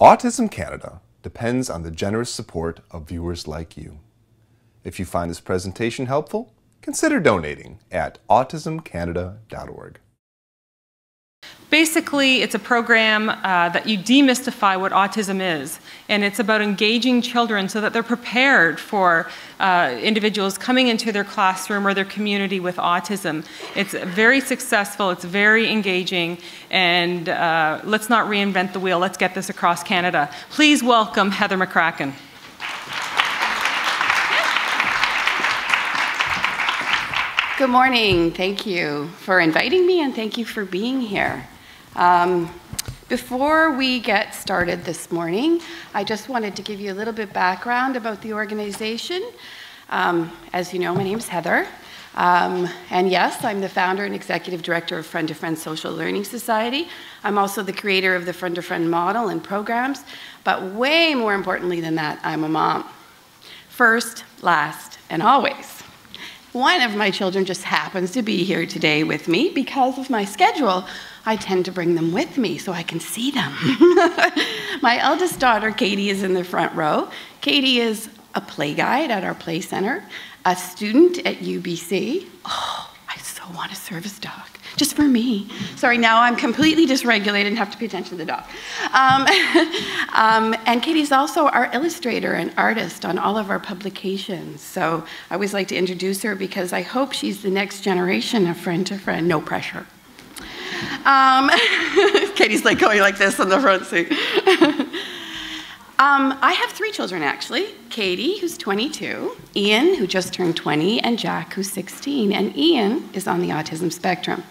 Autism Canada depends on the generous support of viewers like you. If you find this presentation helpful, consider donating at autismcanada.org. Basically, it's a program that you demystify what autism is, and it's about engaging children so that they're prepared for individuals coming into their classroom or their community with autism. It's very successful, it's very engaging, and let's not reinvent the wheel, let's get this across Canada. Please welcome Heather McCracken. Good morning. Thank you for inviting me and thank you for being here. Before we get started this morning, I just wanted to give you a little bit background about the organization. As you know, my name is Heather. And yes, I'm the founder and executive director of Friend to Friend Social Learning Society. I'm also the creator of the Friend to Friend model and programs. But way more importantly than that, I'm a mom. First, last, and always. One of my children just happens to be here today with me. Because of my schedule, I tend to bring them with me so I can see them. My eldest daughter, Katie, is in the front row. Katie is a play guide at our play center, a student at UBC. Oh, I so want a service dog, just for me. Sorry, now I'm completely dysregulated and have to pay attention to the dog. And Katie's also our illustrator and artist on all of our publications. So I always like to introduce her because I hope she's the next generation of Friend to Friend. No pressure. Katie's like going like this on the front seat. I have three children, actually. Katie, who's 22, Ian, who just turned 20, and Jack, who's 16. And Ian is on the autism spectrum.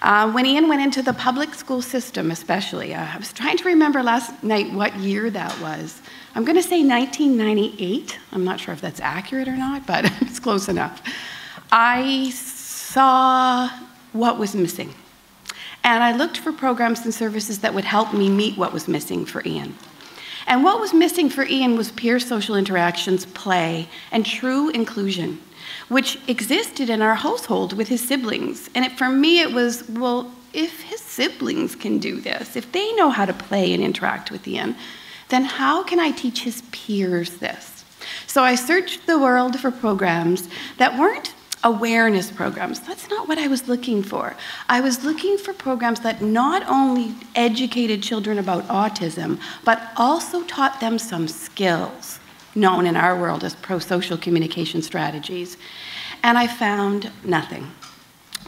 When Ian went into the public school system, especially, I was trying to remember last night what year that was. I'm going to say 1998. I'm not sure if that's accurate or not, but it's close enough. I saw what was missing. And I looked for programs and services that would help me meet what was missing for Ian. And what was missing for Ian was peer social interactions, play, and true inclusion, which existed in our household with his siblings. And for me, it was, well, if his siblings can do this, if they know how to play and interact with Ian, then how can I teach his peers this? So I searched the world for programs that weren't awareness programs. That's not what I was looking for. I was looking for programs that not only educated children about autism, but also taught them some skills known in our world as pro-social communication strategies. And I found nothing.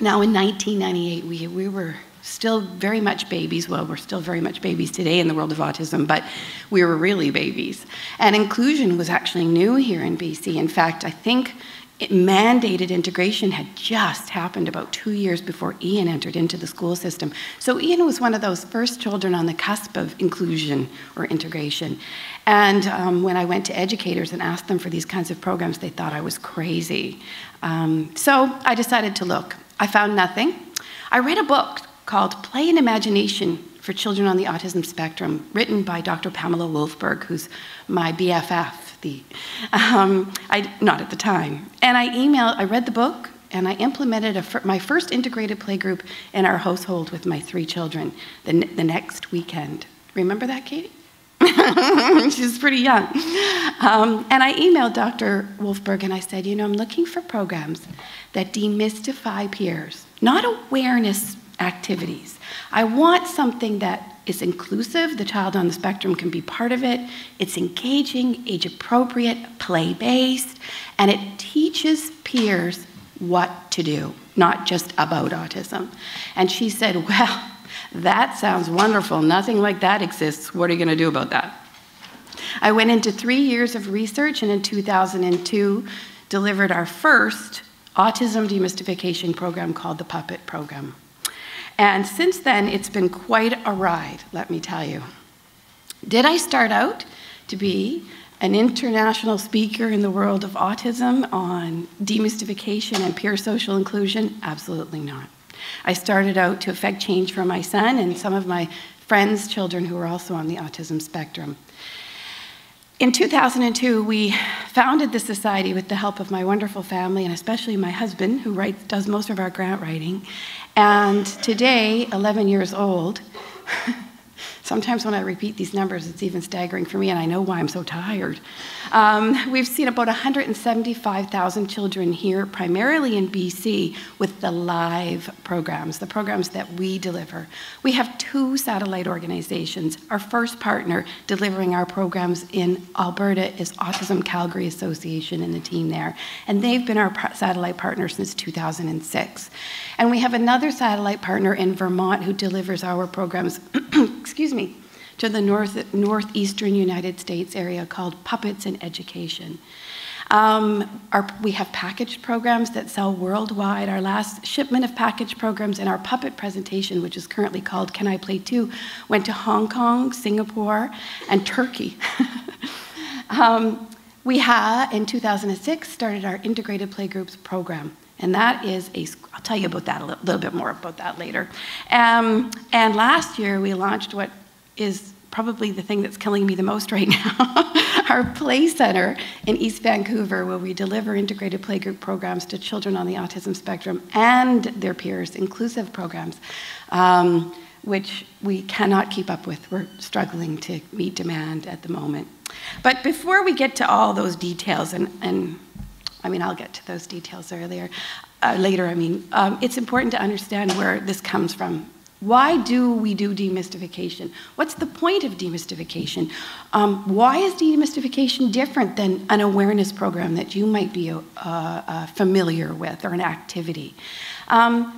Now in 1998, we were still very much babies. Well, we're still very much babies today in the world of autism, but we were really babies. And inclusion was actually new here in BC. In fact, I think mandated integration had just happened about 2 years before Ian entered into the school system. So Ian was one of those first children on the cusp of inclusion or integration. And when I went to educators and asked them for these kinds of programs, they thought I was crazy. So I decided to look. I found nothing. I read a book called Play and Imagination for Children on the Autism Spectrum, written by Dr. Pamela Wolfberg, who's my BFF. Not at the time. And I read the book, and I implemented my first integrated play group in our household with my three children the next weekend. Remember that, Katie? She's pretty young. And I emailed Dr. Wolfberg, and I said, you know, I'm looking for programs that demystify peers, not awareness activities. I want something that is inclusive, the child on the spectrum can be part of it, it's engaging, age-appropriate, play-based, and it teaches peers what to do, not just about autism. And she said, well, that sounds wonderful, nothing like that exists, what are you going to do about that? I went into 3 years of research, and in 2002 delivered our first autism demystification program called the Puppet Program. And since then, it's been quite a ride, let me tell you. Did I start out to be an international speaker in the world of autism on demystification and peer social inclusion? Absolutely not. I started out to affect change for my son and some of my friends' children who were also on the autism spectrum. In 2002, we founded the society with the help of my wonderful family and especially my husband, who does most of our grant writing. And today, 11 years old, Sometimes when I repeat these numbers, it's even staggering for me, and I know why I'm so tired. We've seen about 175,000 children here, primarily in BC, with the live programs, the programs that we deliver. We have 2 satellite organizations. Our first partner delivering our programs in Alberta is Autism Calgary Association and the team there, and they've been our satellite partner since 2006. And we have another satellite partner in Vermont who delivers our programs, excuse me, to the northeastern United States area called Puppets in Education. We have packaged programs that sell worldwide. Our last shipment of packaged programs in our puppet presentation, which is currently called Can I Play Too, went to Hong Kong, Singapore, and Turkey. We have, in 2006, started our integrated playgroups program. And that is I'll tell you about that a little bit more about that later. And last year we launched what is probably the thing that's killing me the most right now, our Play Center in East Vancouver, where we deliver integrated playgroup programs to children on the autism spectrum and their peers, inclusive programs, which we cannot keep up with. We're struggling to meet demand at the moment. But before we get to all those details, and I mean, I'll get to those details later. It's important to understand where this comes from. Why do we do demystification? What's the point of demystification? Why is demystification different than an awareness program that you might be familiar with, or an activity?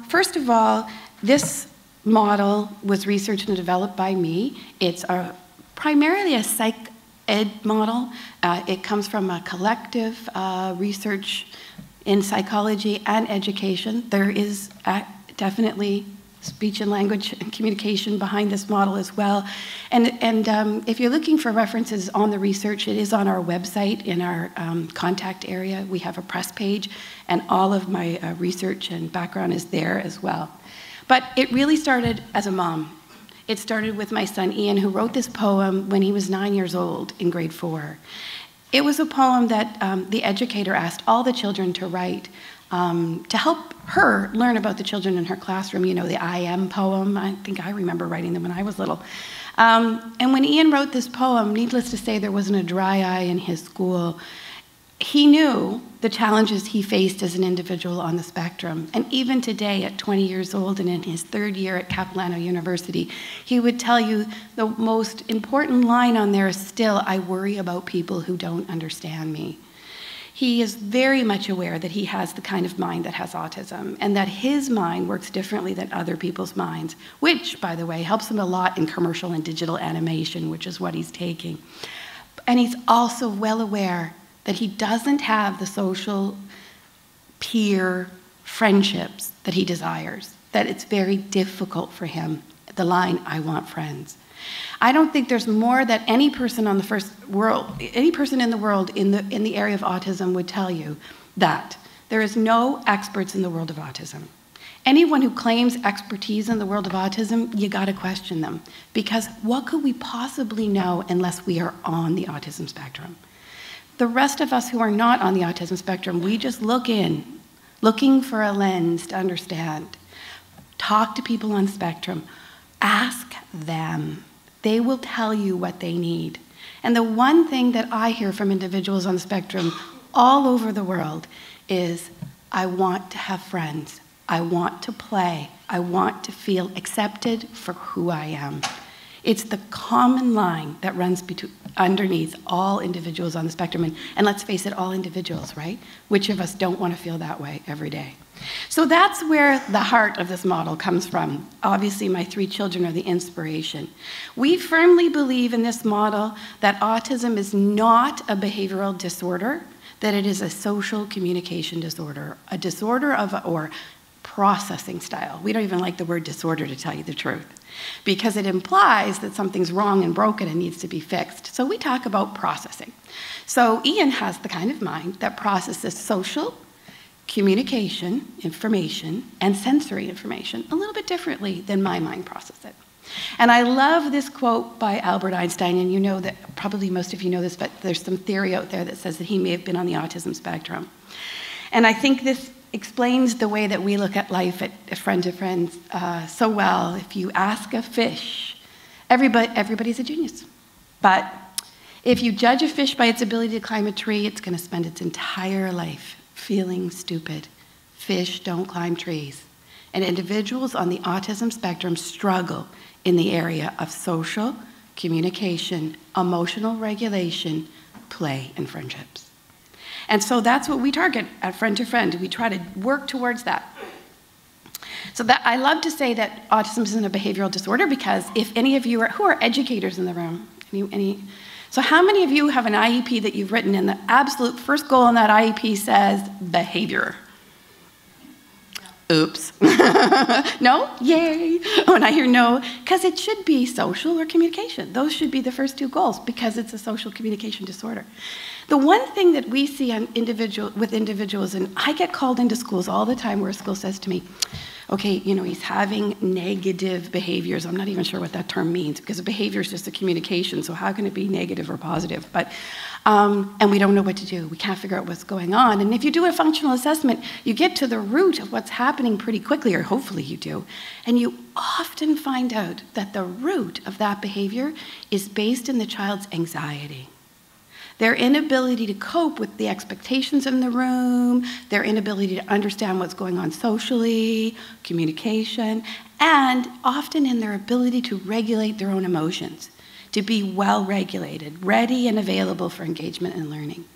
First of all, this model was researched and developed by me. It's primarily a psych ed model. It comes from a collective research in psychology and education. There is definitely speech and language and communication behind this model as well. And if you're looking for references on the research, it is on our website in our contact area. We have a press page, and all of my research and background is there as well. But it really started as a mom. It started with my son Ian, who wrote this poem when he was 9 years old in grade 4. It was a poem that the educator asked all the children to write to help her learn about the children in her classroom. You know, the I Am poem. I think I remember writing them when I was little. And when Ian wrote this poem, needless to say, there wasn't a dry eye in his school. He knew the challenges he faced as an individual on the spectrum. And even today, at 20 years old and in his 3rd year at Capilano University, he would tell you the most important line on there is still, I worry about people who don't understand me. He is very much aware that he has the kind of mind that has autism, and that his mind works differently than other people's minds, which, by the way, helps him a lot in commercial and digital animation, which is what he's taking. And he's also well aware that he doesn't have the social peer friendships that he desires, that it's very difficult for him, the line, I want friends. I don't think there's more that any person in the world in the area of autism would tell you, that there is no experts in the world of autism. Anyone who claims expertise in the world of autism, you gotta question them, because what could we possibly know unless we are on the autism spectrum? The rest of us who are not on the autism spectrum, we just look in, looking for a lens to understand. Talk to people on spectrum. Ask them. They will tell you what they need. And the one thing that I hear from individuals on the spectrum all over the world is, I want to have friends. I want to play. I want to feel accepted for who I am. It's the common line that runs underneath all individuals on the spectrum. And let's face it, all individuals, right? Which of us don't want to feel that way every day? So that's where the heart of this model comes from. Obviously, my 3 children are the inspiration. We firmly believe in this model that autism is not a behavioral disorder, that it is a social communication disorder, a disorder or processing style. We don't even like the word disorder, to tell you the truth, because it implies that something's wrong and broken and needs to be fixed. So we talk about processing. So Ian has the kind of mind that processes social, communication, information, and sensory information a little bit differently than my mind processes it. And I love this quote by Albert Einstein, and you know that, probably most of you know this, but there's some theory out there that says that he may have been on the autism spectrum. And I think this explains the way that we look at life at Friend to Friends so well. If you ask a fish Everybody's a genius. But if you judge a fish by its ability to climb a tree, it's going to spend its entire life feeling stupid. Fish don't climb trees. And individuals on the autism spectrum struggle in the area of social, communication, emotional regulation, play, and friendships. And so that's what we target at Friend to Friend. We try to work towards that. So that I love to say that autism isn't a behavioral disorder, because if any of you who are educators in the room, so how many of you have an IEP that you've written and the absolute first goal on that IEP says behavior? Oops. No? Yay. When I hear no, because it should be social or communication. Those should be the first two goals, because it's a social communication disorder. The one thing that we see on with individuals, and I get called into schools all the time where a school says to me, okay, he's having negative behaviors. I'm not even sure what that term means, because a behavior is just a communication, so how can it be negative or positive? But, and we don't know what to do. We can't figure out what's going on. And if you do a functional assessment, you get to the root of what's happening pretty quickly, or hopefully you do. And you often find out that the root of that behavior is based in the child's anxiety. Their inability to cope with the expectations in the room, their inability to understand what's going on socially, communication, and often in their ability to regulate their own emotions, to be well-regulated, ready and available for engagement and learning.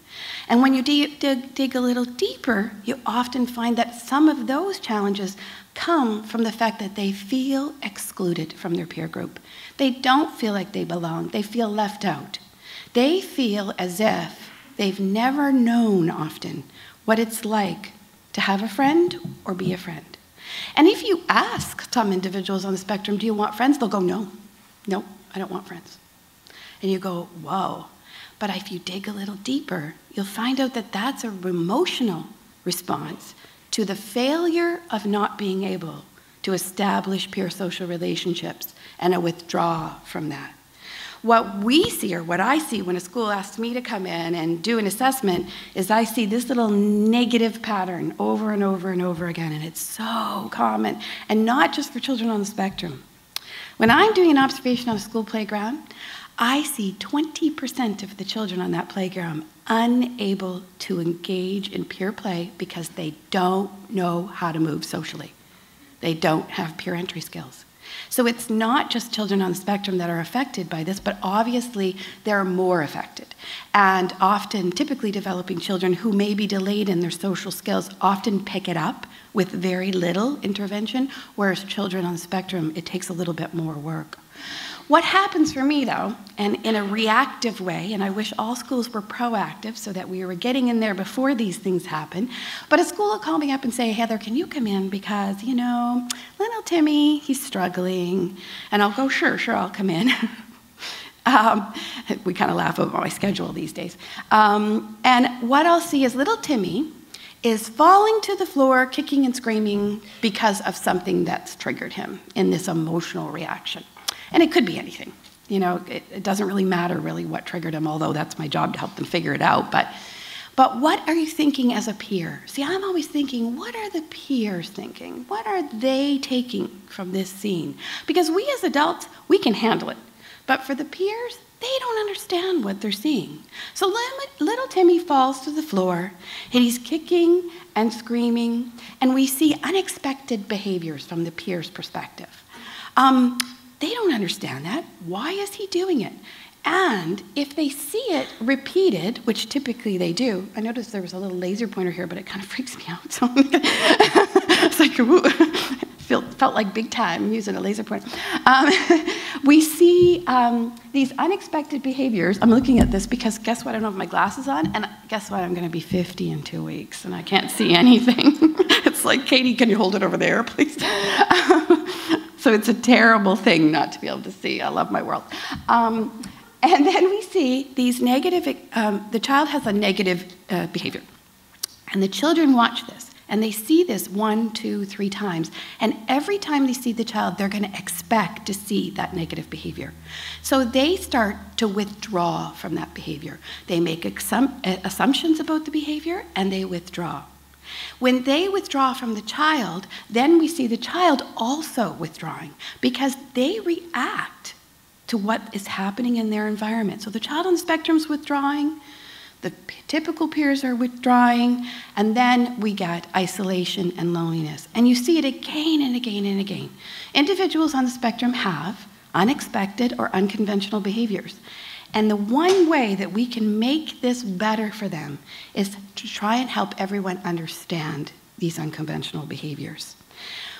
And when you dig a little deeper, you often find that some of those challenges come from the fact that they feel excluded from their peer group. They don't feel like they belong. They feel left out. They feel as if they've never known often what it's like to have a friend or be a friend. And if you ask some individuals on the spectrum, do you want friends? They'll go, no, I don't want friends. And you go, whoa. But if you dig a little deeper, you'll find out that that's an emotional response to the failure of not being able to establish peer social relationships and a withdrawal from that. What we see, or what I see when a school asks me to come in and do an assessment, is I see this little negative pattern over and over and over again, and it's so common, and not just for children on the spectrum. When I'm doing an observation on a school playground, I see 20% of the children on that playground unable to engage in peer play because they don't know how to move socially. They don't have peer entry skills. So it's not just children on the spectrum that are affected by this, but obviously they're more affected. And often, typically developing children who may be delayed in their social skills often pick it up with very little intervention, whereas children on the spectrum, it takes a little bit more work. What happens for me, though, and in a reactive way, and I wish all schools were proactive so that we were getting in there before these things happen, but a school will call me up and say, Heather, can you come in because, little Timmy, he's struggling. And I'll go, sure, I'll come in. We kind of laugh about my schedule these days. And what I'll see is little Timmy is falling to the floor, kicking and screaming because of something that's triggered him in this emotional reaction. And it could be anything. It doesn't really matter really what triggered him, although that's my job to help them figure it out. But what are you thinking as a peer? See, I'm always thinking, what are the peers thinking? What are they taking from this scene? Because we as adults, we can handle it. But for the peers, they don't understand what they're seeing. So little Timmy falls to the floor, and he's kicking and screaming, and we see unexpected behaviors from the peer's perspective. They don't understand that. Why is he doing it? And if they see it repeated, which typically they do, I noticed there was a little laser pointer here, but it kind of freaks me out. So it's like, ooh, felt like big time using a laser pointer. We see these unexpected behaviors. I'm looking at this because guess what? I don't have my glasses on, and guess what? I'm going to be 50 in 2 weeks, and I can't see anything. It's like, Katie, can you hold it over there, please? So it's a terrible thing not to be able to see. I love my world. And then we see these negative, the child has a negative behavior. And the children watch this, and they see this 1, 2, 3 times. And every time they see the child, they're going to expect to see that negative behavior. So they start to withdraw from that behavior. They make assumptions about the behavior, and they withdraw. When they withdraw from the child, then we see the child also withdrawing because they react to what is happening in their environment. So the child on the spectrum is withdrawing, the typical peers are withdrawing, and then we get isolation and loneliness. And you see it again and again and again. Individuals on the spectrum have unexpected or unconventional behaviors. And the one way that we can make this better for them is to try and help everyone understand these unconventional behaviors.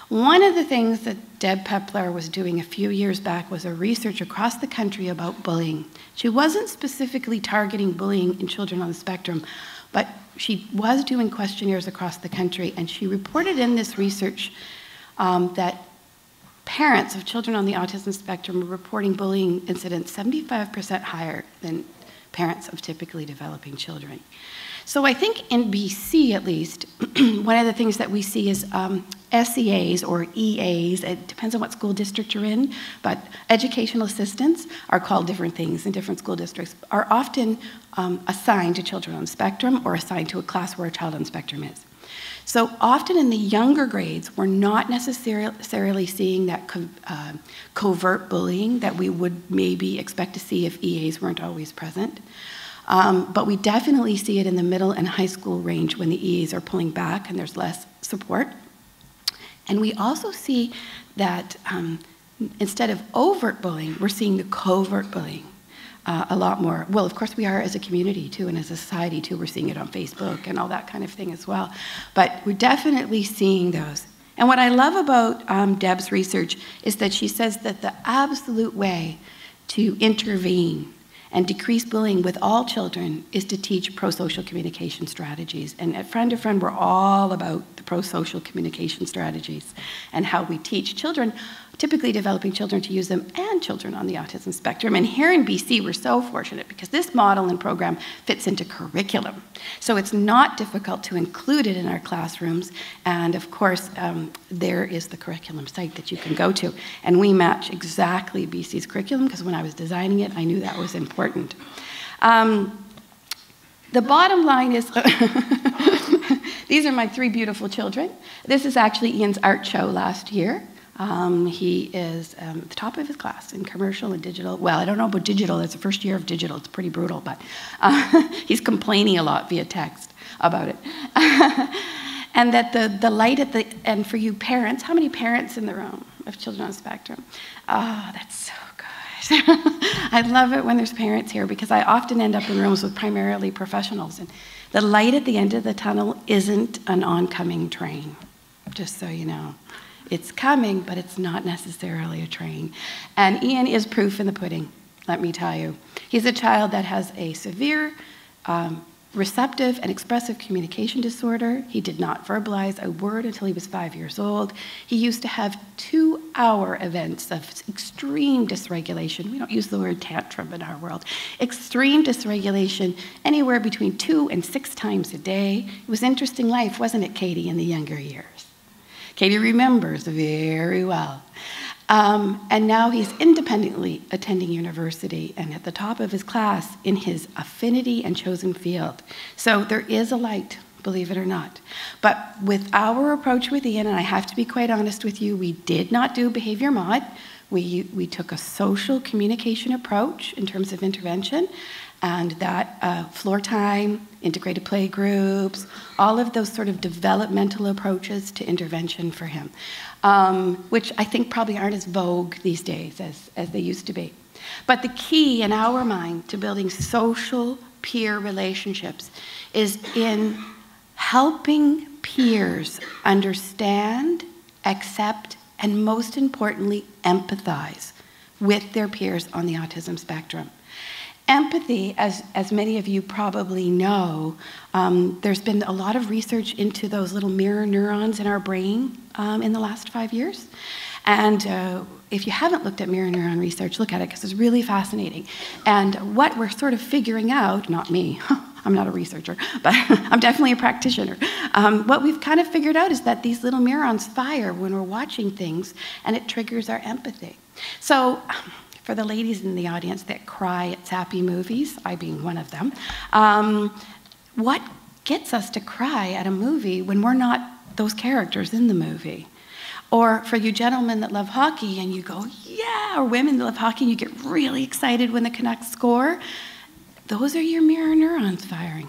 One of the things that Deb Pepler was doing a few years back was a research across the country about bullying. She wasn't specifically targeting bullying in children on the spectrum, but she was doing questionnaires across the country, and she reported in this research that parents of children on the autism spectrum were reporting bullying incidents 75% higher than parents of typically developing children. So I think in BC, at least, one of the things that we see is SEAs or EAs, it depends on what school district you're in, but educational assistants are called different things in different school districts, are often assigned to children on the spectrum or assigned to a class where a child on the spectrum is. So often in the younger grades, we're not necessarily seeing that covert bullying that we would maybe expect to see if EAs weren't always present. But we definitely see it in the middle and high school range when the EAs are pulling back and there's less support. And we also see that instead of overt bullying, we're seeing the covert bullying a lot more. Well, of course we are as a community too, and as a society too. We're seeing it on Facebook and all that kind of thing as well. But we're definitely seeing those. And what I love about Deb's research is that she says that the absolute way to intervene and decrease bullying with all children is to teach pro-social communication strategies. And at Friend to Friend, we're all about the pro-social communication strategies and how we teach children, typically developing children, to use them, and children on the autism spectrum. And here in BC, we're so fortunate because this model and program fits into curriculum. So it's not difficult to include it in our classrooms. And of course, there is the curriculum site that you can go to. And we match exactly BC's curriculum because when I was designing it, I knew that was important. The bottom line is, these are my 3 beautiful children. This is actually Ian's art show last year. He is at the top of his class in commercial and digital. Well, I don't know about digital. It's the first year of digital. It's pretty brutal, but he's complaining a lot via text about it. And that the light at the end for you parents, how many parents in the room of children on the spectrum? Oh, that's so good. I love it when there's parents here because I often end up in rooms with primarily professionals. And the light at the end of the tunnel isn't an oncoming train, just so you know. It's coming, but it's not necessarily a train. And Ian is proof in the pudding, let me tell you. He's a child that has a severe receptive and expressive communication disorder. He did not verbalize a word until he was 5 years old. He used to have 2-hour events of extreme dysregulation. We don't use the word tantrum in our world. Extreme dysregulation, anywhere between 2 and 6 times a day. It was interesting life, wasn't it, Katie, in the younger years? Katie remembers very well. And now he's independently attending university and at the top of his class in his affinity and chosen field. So there is a light, believe it or not. But with our approach with Ian, and I have to be quite honest with you, we did not do behavior mod. We took a social communication approach in terms of intervention, and that floor time, integrated play groups, all of those sort of developmental approaches to intervention for him, which I think probably aren't as vogue these days as they used to be. But the key in our mind to building social peer relationships is in helping peers understand, accept, and most importantly, empathize with their peers on the autism spectrum. Empathy, as many of you probably know, there's been a lot of research into those little mirror neurons in our brain in the last 5 years. And if you haven't looked at mirror neuron research, look at it because it's really fascinating. And what we're sort of figuring out, not me, I'm not a researcher, but I'm definitely a practitioner. What we've kind of figured out is that these little neurons fire when we're watching things, and it triggers our empathy. So, for the ladies in the audience that cry at sappy movies, I being one of them, what gets us to cry at a movie when we're not those characters in the movie? Or for you gentlemen that love hockey and you go, yeah, or women that love hockey and you get really excited when the Canucks score, those are your mirror neurons firing.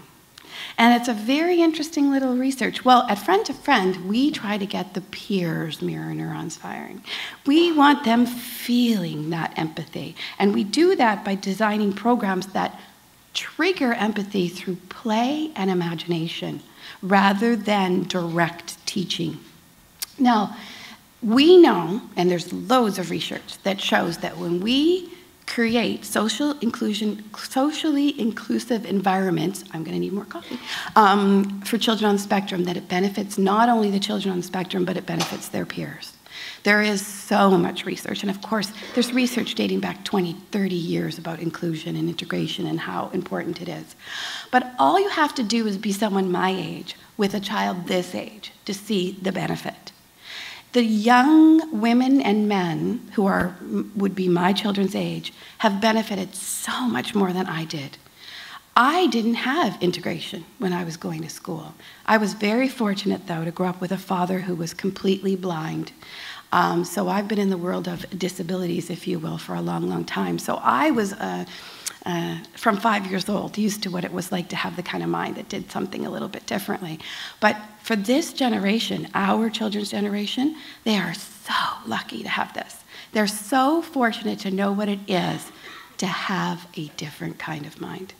And it's a very interesting little research. Well, at Friend to Friend, we try to get the peers' mirror neurons firing. We want them feeling that empathy. And we do that by designing programs that trigger empathy through play and imagination rather than direct teaching. Now, we know, and there's loads of research that shows that when we create socially inclusive environments, I'm going to need more coffee, for children on the spectrum, that it benefits not only the children on the spectrum, but it benefits their peers. There is so much research, and of course, there's research dating back 20, 30 years about inclusion and integration and how important it is. But all you have to do is be someone my age with a child this age to see the benefit. The young women and men who would be my children's age have benefited so much more than I did. I didn't have integration when I was going to school. I was very fortunate, though, to grow up with a father who was completely blind. So I've been in the world of disabilities, if you will, for a long, long time. So I was, from 5 years old, used to what it was like to have the kind of mind that did something a little bit differently. But for this generation, our children's generation, they are so lucky to have this. They're so fortunate to know what it is to have a different kind of mind,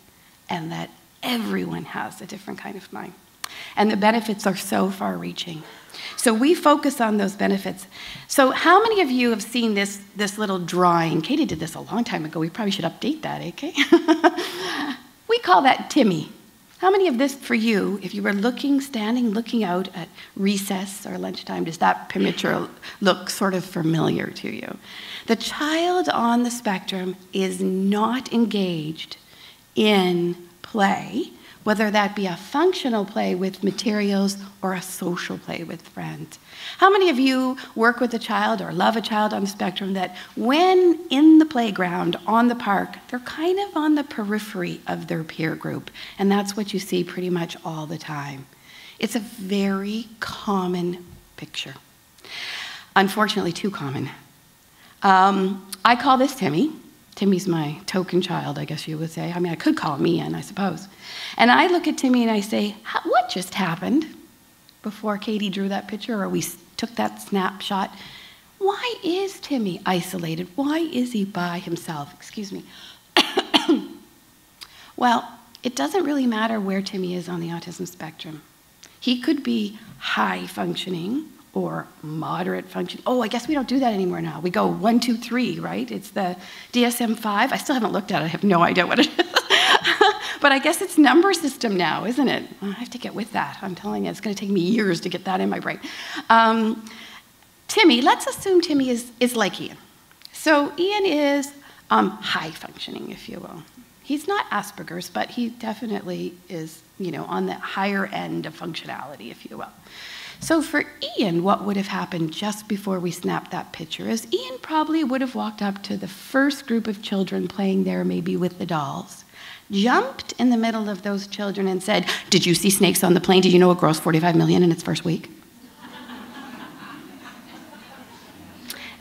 and that everyone has a different kind of mind. And the benefits are so far-reaching. So we focus on those benefits. So how many of you have seen this little drawing? Katie did this a long time ago. We probably should update that, eh, Kay? We call that Timmy. How many of this for you, if you were standing looking out at recess or lunchtime, does that picture look sort of familiar to you? The child on the spectrum is not engaged in play, whether that be a functional play with materials or a social play with friends. How many of you work with a child or love a child on the spectrum that when in the playground, on the park, they're kind of on the periphery of their peer group, and that's what you see pretty much all the time? It's a very common picture. Unfortunately, too common. I call this Timmy. Timmy's my token child, I guess you would say. I mean, I could call him Ian, I suppose. And I look at Timmy and I say, what just happened before Katie drew that picture or we took that snapshot? Why is Timmy isolated? Why is he by himself? Excuse me. Well, it doesn't really matter where Timmy is on the autism spectrum. He could be high functioning or moderate functioning. Oh, I guess we don't do that anymore now. We go 1, 2, 3, right? It's the DSM-5. I still haven't looked at it. I have no idea what it is. But I guess it's number system now, isn't it? I have to get with that. I'm telling you, it's going to take me years to get that in my brain. Timmy, let's assume Timmy is like Ian. So Ian is high functioning, if you will. He's not Asperger's, but he definitely is, on the higher end of functionality, if you will. So for Ian, what would have happened just before we snapped that picture is Ian probably would have walked up to the first group of children playing there, maybe with the dolls, jumped in the middle of those children and said, "Did you see snakes on the plane? Did you know it grossed 45 million in its first week?"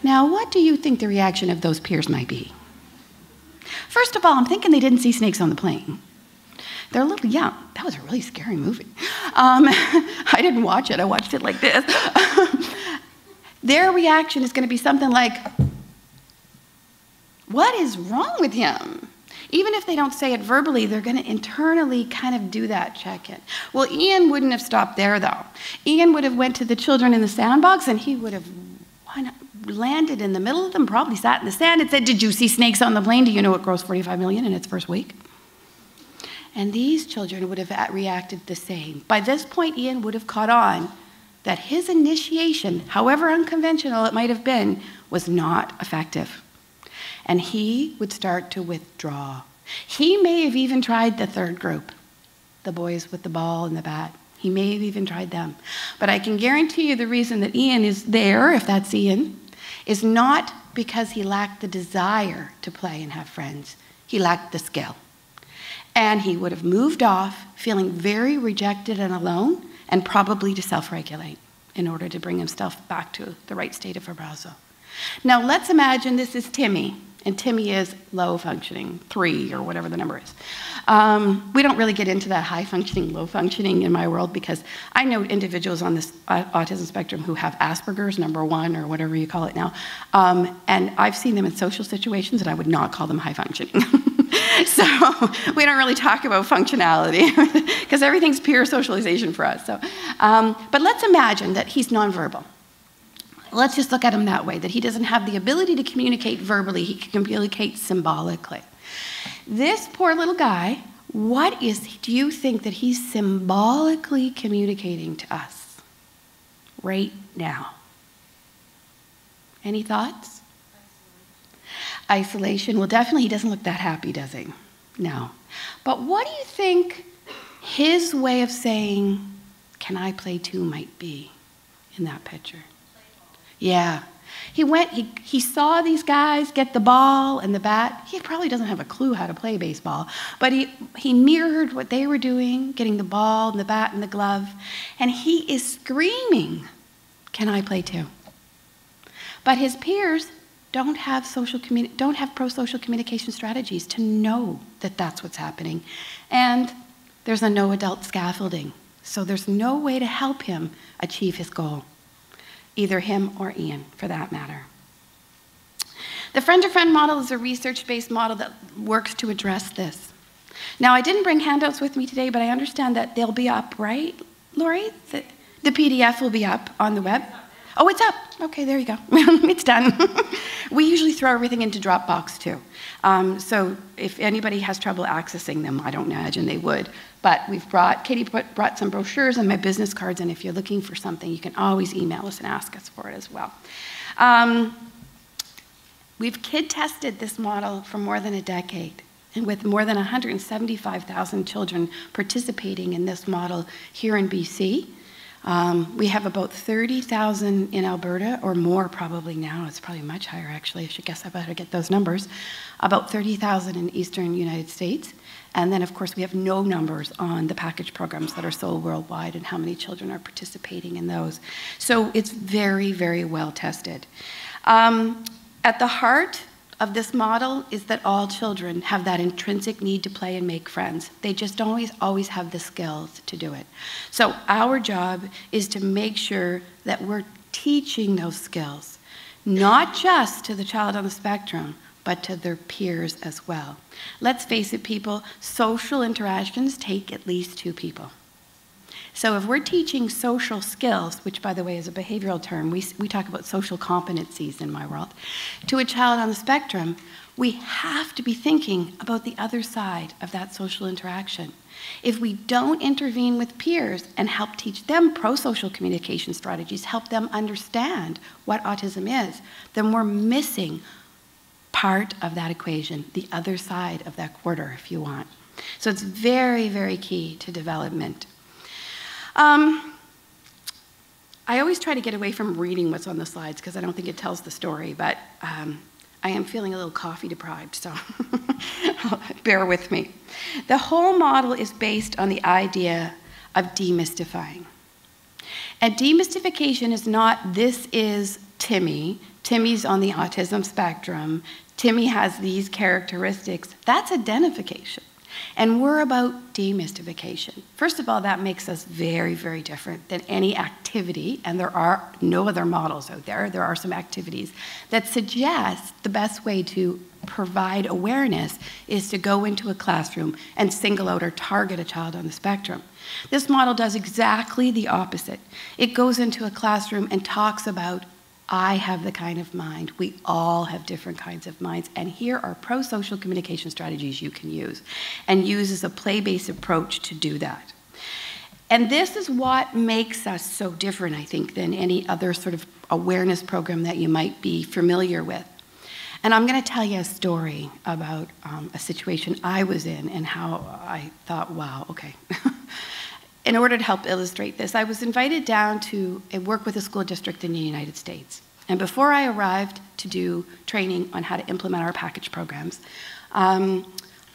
Now, what do you think the reaction of those peers might be? First of all, I'm thinking they didn't see snakes on the plane. They're a little young. That was a really scary movie. I didn't watch it. I watched it like this. Their reaction is going to be something like, what is wrong with him? Even if they don't say it verbally, they're going to internally kind of do that check-in. Well, Ian wouldn't have stopped there, though. Ian would have went to the children in the sandbox, and he would have landed in the middle of them, probably sat in the sand and said, "Did you see snakes on the plane? Do you know it grossed 45 million in its first week?" And these children would have reacted the same. By this point, Ian would have caught on that his initiation, however unconventional it might have been, was not effective. And he would start to withdraw. He may have even tried the third group, the boys with the ball and the bat. He may have even tried them. But I can guarantee you the reason that Ian is there, if that's Ian, is not because he lacked the desire to play and have friends. He lacked the skill. And he would have moved off feeling very rejected and alone and probably to self-regulate. in order to bring himself back to the right state of arousal. Now let's imagine this is Timmy, and Timmy is low functioning, 3 or whatever the number is. We don't really get into that high functioning, low functioning in my world, because I know individuals on this autism spectrum who have Asperger's, number 1, or whatever you call it now, and I've seen them in social situations and I would not call them high functioning. So we don't really talk about functionality because everything's pure socialization for us. So, but let's imagine that he's nonverbal. Let's just look at him that way, that he doesn't have the ability to communicate verbally, he can communicate symbolically. This poor little guy, what do you think that he's symbolically communicating to us right now? Any thoughts? Isolation. Well, definitely he doesn't look that happy, does he? No. But what do you think his way of saying, "Can I play too," might be in that picture? Yeah. He saw these guys get the ball and the bat. He probably doesn't have a clue how to play baseball, but he mirrored what they were doing, getting the ball and the bat and the glove, and he is screaming, "Can I play too?" But his peers don't have pro-social communication strategies to know that that's what's happening. And there's a no adult scaffolding. So there's no way to help him achieve his goal. Either him or Ian, for that matter. The friend-to-friend model is a research-based model that works to address this. Now, I didn't bring handouts with me today, but I understand that they'll be up, right, Lori? The PDF will be up on the web. Oh, it's up. Okay, there you go. It's done. We usually throw everything into Dropbox, too. So if anybody has trouble accessing them, I don't imagine they would. But Katie brought some brochures and my business cards, and if you're looking for something, you can always email us and ask us for it as well. We've kid-tested this model for more than a decade, and with more than 175,000 children participating in this model here in BC. We have about 30,000 in Alberta, or more probably now. It's probably much higher, actually. I should guess I better get those numbers. About 30,000 in eastern United States. And then, of course, we have no numbers on the package programs that are sold worldwide and how many children are participating in those. So it's very, very well tested. At the heart of this model is that all children have that intrinsic need to play and make friends. They just don't always have the skills to do it. So our job is to make sure that we're teaching those skills, not just to the child on the spectrum, but to their peers as well. Let's face it, people, social interactions take at least 2 people. So if we're teaching social skills, which by the way is a behavioral term, we talk about social competencies in my world, to a child on the spectrum, we have to be thinking about the other side of that social interaction. If we don't intervene with peers and help teach them pro-social communication strategies, help them understand what autism is, then we're missing part of that equation, the other side of that quarter, if you want. So it's very, very key to development. I always try to get away from reading what's on the slides because I don't think it tells the story, but I am feeling a little coffee deprived, so bear with me. The whole model is based on the idea of demystifying. And demystification is not, this is Timmy. Timmy's on the autism spectrum. Timmy has these characteristics. That's identification. And we're about demystification. First of all, that makes us very, very different than any activity, and there are no other models out there. There are some activities that suggest the best way to provide awareness is to go into a classroom and single out or target a child on the spectrum. This model does exactly the opposite. It goes into a classroom and talks about, I have the kind of mind. We all have different kinds of minds. And here are pro-social communication strategies you can use, and uses a play-based approach to do that. And this is what makes us so different, I think, than any other sort of awareness program that you might be familiar with. And I'm going to tell you a story about a situation I was in and how I thought, wow, okay. In order to help illustrate this, I was invited down to work with a school district in the United States. And before I arrived to do training on how to implement our package programs,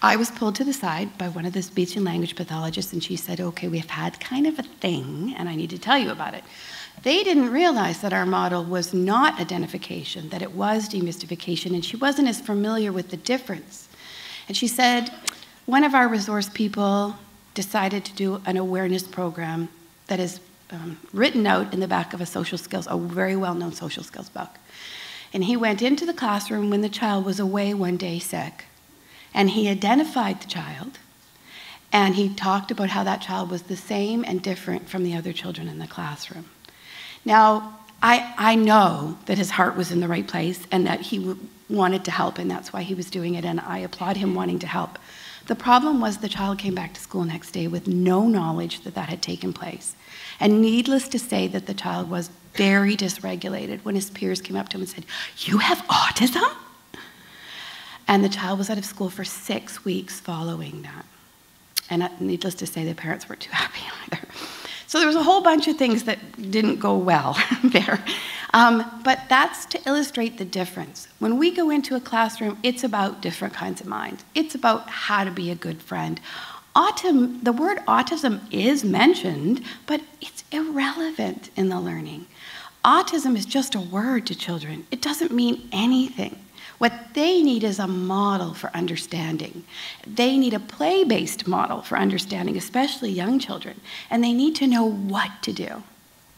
I was pulled to the side by one of the speech and language pathologists, and she said, okay, we've had kind of a thing, and I need to tell you about it. They didn't realize that our model was not identification, that it was demystification, and she wasn't as familiar with the difference. And she said, one of our resource people decided to do an awareness program that is written out in the back of a very well-known social skills book. And he went into the classroom when the child was away one day sick, and he identified the child, and he talked about how that child was the same and different from the other children in the classroom. Now, I know that his heart was in the right place and that he wanted to help, and that's why he was doing it, and I applaud him wanting to help. The problem was the child came back to school next day with no knowledge that that had taken place. And needless to say that the child was very dysregulated when his peers came up to him and said, "You have autism?" And the child was out of school for 6 weeks following that. And needless to say, the parents weren't too happy either. So there was a whole bunch of things that didn't go well there. But that's to illustrate the difference. When we go into a classroom, it's about different kinds of minds. It's about how to be a good friend. The word autism is mentioned, but it's irrelevant in the learning. Autism is just a word to children. It doesn't mean anything. What they need is a model for understanding. They need a play-based model for understanding, especially young children. And they need to know what to do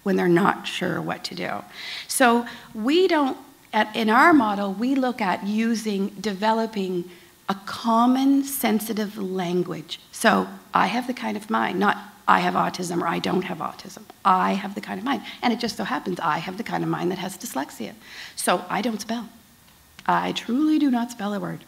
when they're not sure what to do. So in our model, we look at developing a common sensitive language. So I have the kind of mind, not I have autism or I don't have autism. I have the kind of mind. And it just so happens I have the kind of mind that has dyslexia. So I don't spell. I truly do not spell a word.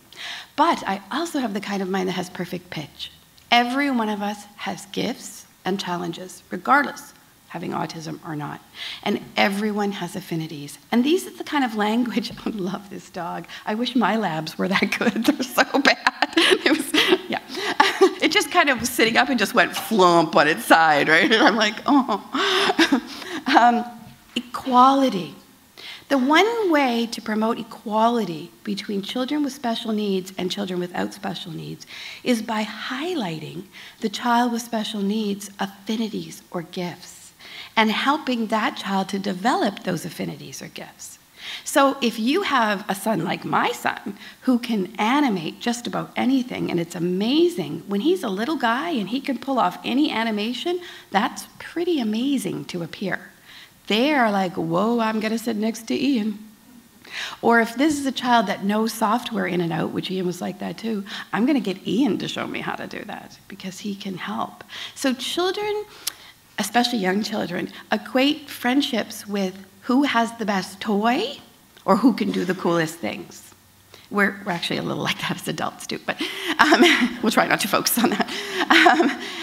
But I also have the kind of mind that has perfect pitch. Every one of us has gifts and challenges, regardless having autism or not. And everyone has affinities. And these are the kind of language, I love this dog. I wish my labs were that good. They're so bad. It just kind of was sitting up and just went flump on its side, right? And I'm like, oh. Equality. The one way to promote equality between children with special needs and children without special needs is by highlighting the child with special needs' affinities or gifts and helping that child to develop those affinities or gifts. So if you have a son like my son who can animate just about anything, and it's amazing, when he's a little guy and he can pull off any animation, that's pretty amazing to a peer. They are like, whoa, I'm going to sit next to Ian. Or if this is a child that knows software in and out, which Ian was like that too, I'm going to get Ian to show me how to do that because he can help. So children, especially young children, equate friendships with who has the best toy or who can do the coolest things. We're actually a little like that as adults too, but we'll try not to focus on that.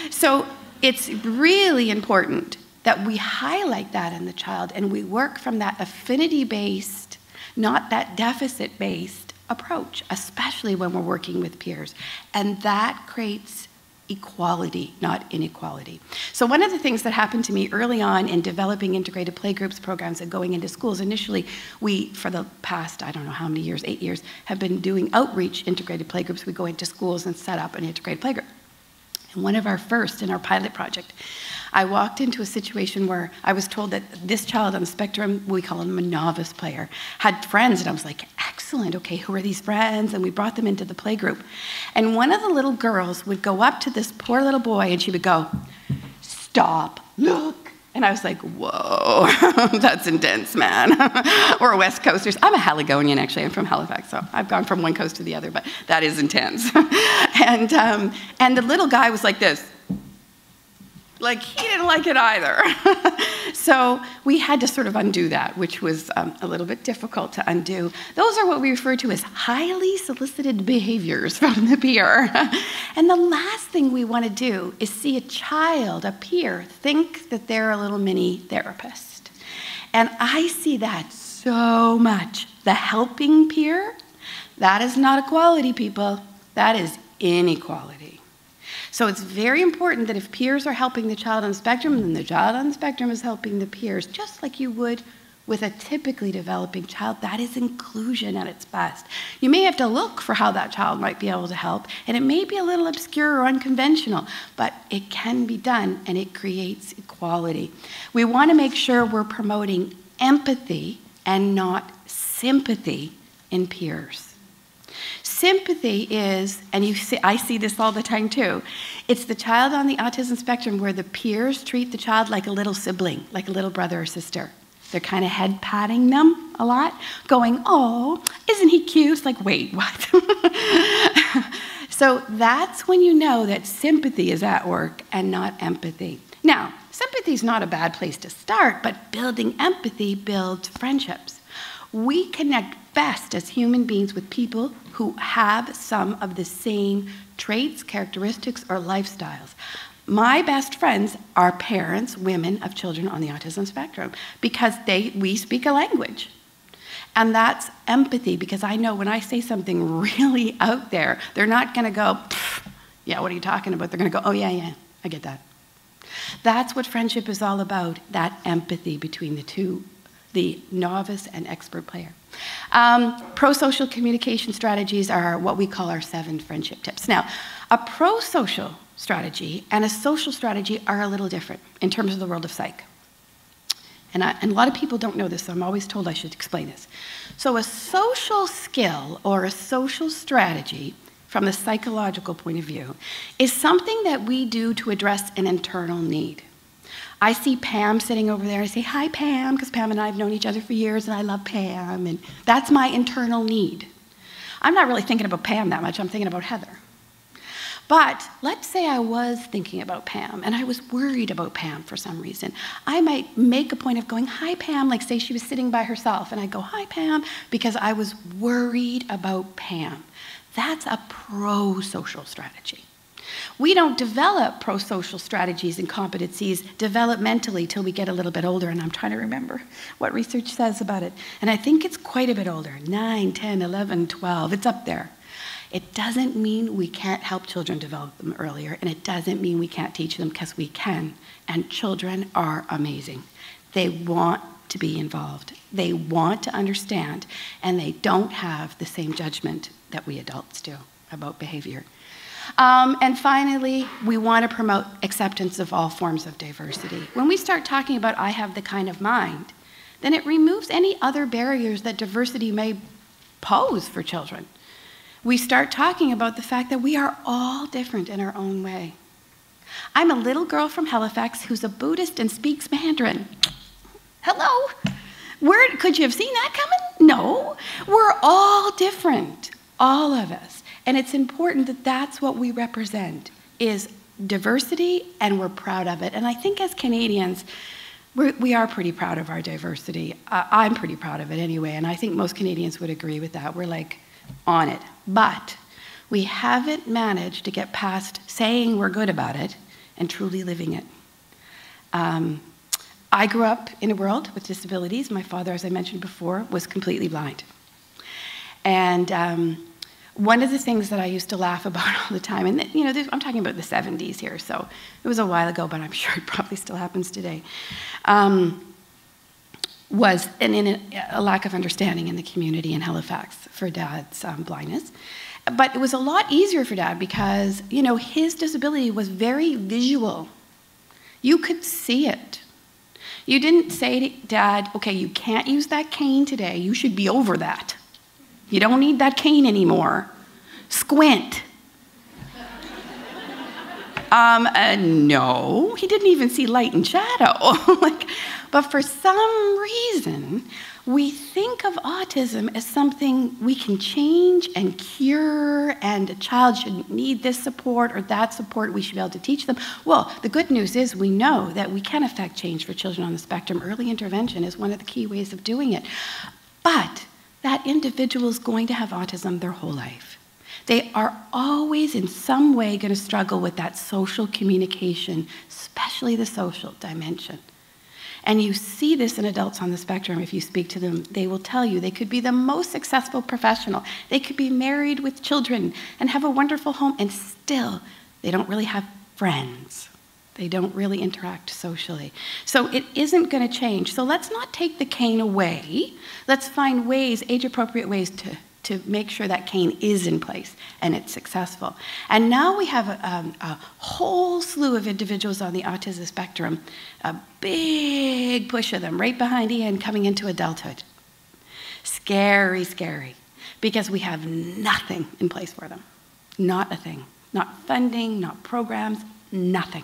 So it's really important that we highlight that in the child and we work from that affinity-based, not that deficit-based approach, especially when we're working with peers. And that creates equality, not inequality. So one of the things that happened to me early on in developing integrated playgroups programs and going into schools, initially we, for the past, I don't know how many years, 8 years, have been doing outreach integrated playgroups. We go into schools and set up an integrated playgroup. And one of our first in our pilot project, I walked into a situation where I was told that this child on the spectrum, we call him a novice player, had friends, and I was like, excellent, okay, who are these friends? And we brought them into the playgroup. And one of the little girls would go up to this poor little boy and she would go, "Stop, look." And I was like, whoa, that's intense, man. Or West Coasters. I'm a Haligonian, actually. I'm from Halifax, so I've gone from one coast to the other, but that is intense. And the little guy was like this. Like, he didn't like it either. So we had to sort of undo that, which was a little bit difficult to undo. Those are what we refer to as highly solicited behaviors from the peer. And the last thing we want to do is see a child, a peer, think that they're a little mini therapist. And I see that so much. The helping peer, that is not equality, people. That is inequality. So it's very important that if peers are helping the child on the spectrum, then the child on the spectrum is helping the peers, just like you would with a typically developing child, that is inclusion at its best. You may have to look for how that child might be able to help, and it may be a little obscure or unconventional, but it can be done, and it creates equality. We want to make sure we're promoting empathy and not sympathy in peers. Sympathy is, and I see this all the time too, it's the child on the autism spectrum where the peers treat the child like a little sibling, like a little brother or sister. They're kind of head patting them a lot, going, oh, isn't he cute? It's like, wait, what? So that's when you know that sympathy is at work and not empathy. Now, sympathy is not a bad place to start, but building empathy builds friendships. We connect best as human beings with people who have some of the same traits, characteristics, or lifestyles. My best friends are parents, women of children on the autism spectrum, because we speak a language. And that's empathy, because I know when I say something really out there, they're not going to go, yeah, what are you talking about? They're going to go, oh, yeah, I get that. That's what friendship is all about, that empathy between the two, the novice and expert player. Pro-social communication strategies are what we call our 7 friendship tips. Now, a pro-social strategy and a social strategy are a little different in terms of the world of psych. And a lot of people don't know this, so I'm always told I should explain this. So a social skill or a social strategy from the psychological point of view is something that we do to address an internal need. I see Pam sitting over there. I say, hi, Pam, because Pam and I have known each other for years, and I love Pam, and that's my internal need. I'm not really thinking about Pam that much. I'm thinking about Heather. But let's say I was thinking about Pam, and I was worried about Pam for some reason. I might make a point of going, hi, Pam, like say she was sitting by herself, and I go, hi, Pam, because I was worried about Pam. That's a pro-social strategy. We don't develop pro-social strategies and competencies developmentally till we get a little bit older, and I'm trying to remember what research says about it. And I think it's quite a bit older, 9, 10, 11, 12, it's up there. It doesn't mean we can't help children develop them earlier, and it doesn't mean we can't teach them, because we can. And children are amazing. They want to be involved. They want to understand, and they don't have the same judgment that we adults do about behavior. And finally, we want to promote acceptance of all forms of diversity. When we start talking about I have the kind of mind, then it removes any other barriers that diversity may pose for children. We start talking about the fact that we are all different in our own way. I'm a little girl from Halifax who's a Buddhist and speaks Mandarin. Hello? Could you have seen that coming? No. We're all different, all of us. And it's important that that's what we represent, is diversity, and we're proud of it. And I think as Canadians, we are pretty proud of our diversity. I'm pretty proud of it anyway, and I think most Canadians would agree with that. We're like on it. But we haven't managed to get past saying we're good about it and truly living it. I grew up in a world with disabilities. My father, as I mentioned before, was completely blind. And one of the things that I used to laugh about all the time, and you know, I'm talking about the 70s here, so it was a while ago, but I'm sure it probably still happens today, was a lack of understanding in the community in Halifax for Dad's blindness. But it was a lot easier for Dad because, you know, his disability was very visual. You could see it. You didn't say to Dad, okay, you can't use that cane today. You should be over that. You don't need that cane anymore. Squint. No, he didn't even see light and shadow. But for some reason, we think of autism as something we can change and cure, and a child shouldn't need this support or that support, we should be able to teach them. Well, the good news is we know that we can affect change for children on the spectrum. Early intervention is one of the key ways of doing it. But that individual is going to have autism their whole life. They are always in some way going to struggle with that social communication, especially the social dimension. And you see this in adults on the spectrum. If you speak to them, they will tell you they could be the most successful professional. They could be married with children and have a wonderful home, and still they don't really have friends. They don't really interact socially. So it isn't going to change. So let's not take the cane away. Let's find ways, age-appropriate ways to make sure that cane is in place and it's successful. And now we have a whole slew of individuals on the autism spectrum, a big push of them right behind Ian coming into adulthood. Scary, scary, because we have nothing in place for them. Not a thing. Not funding, not programs, nothing.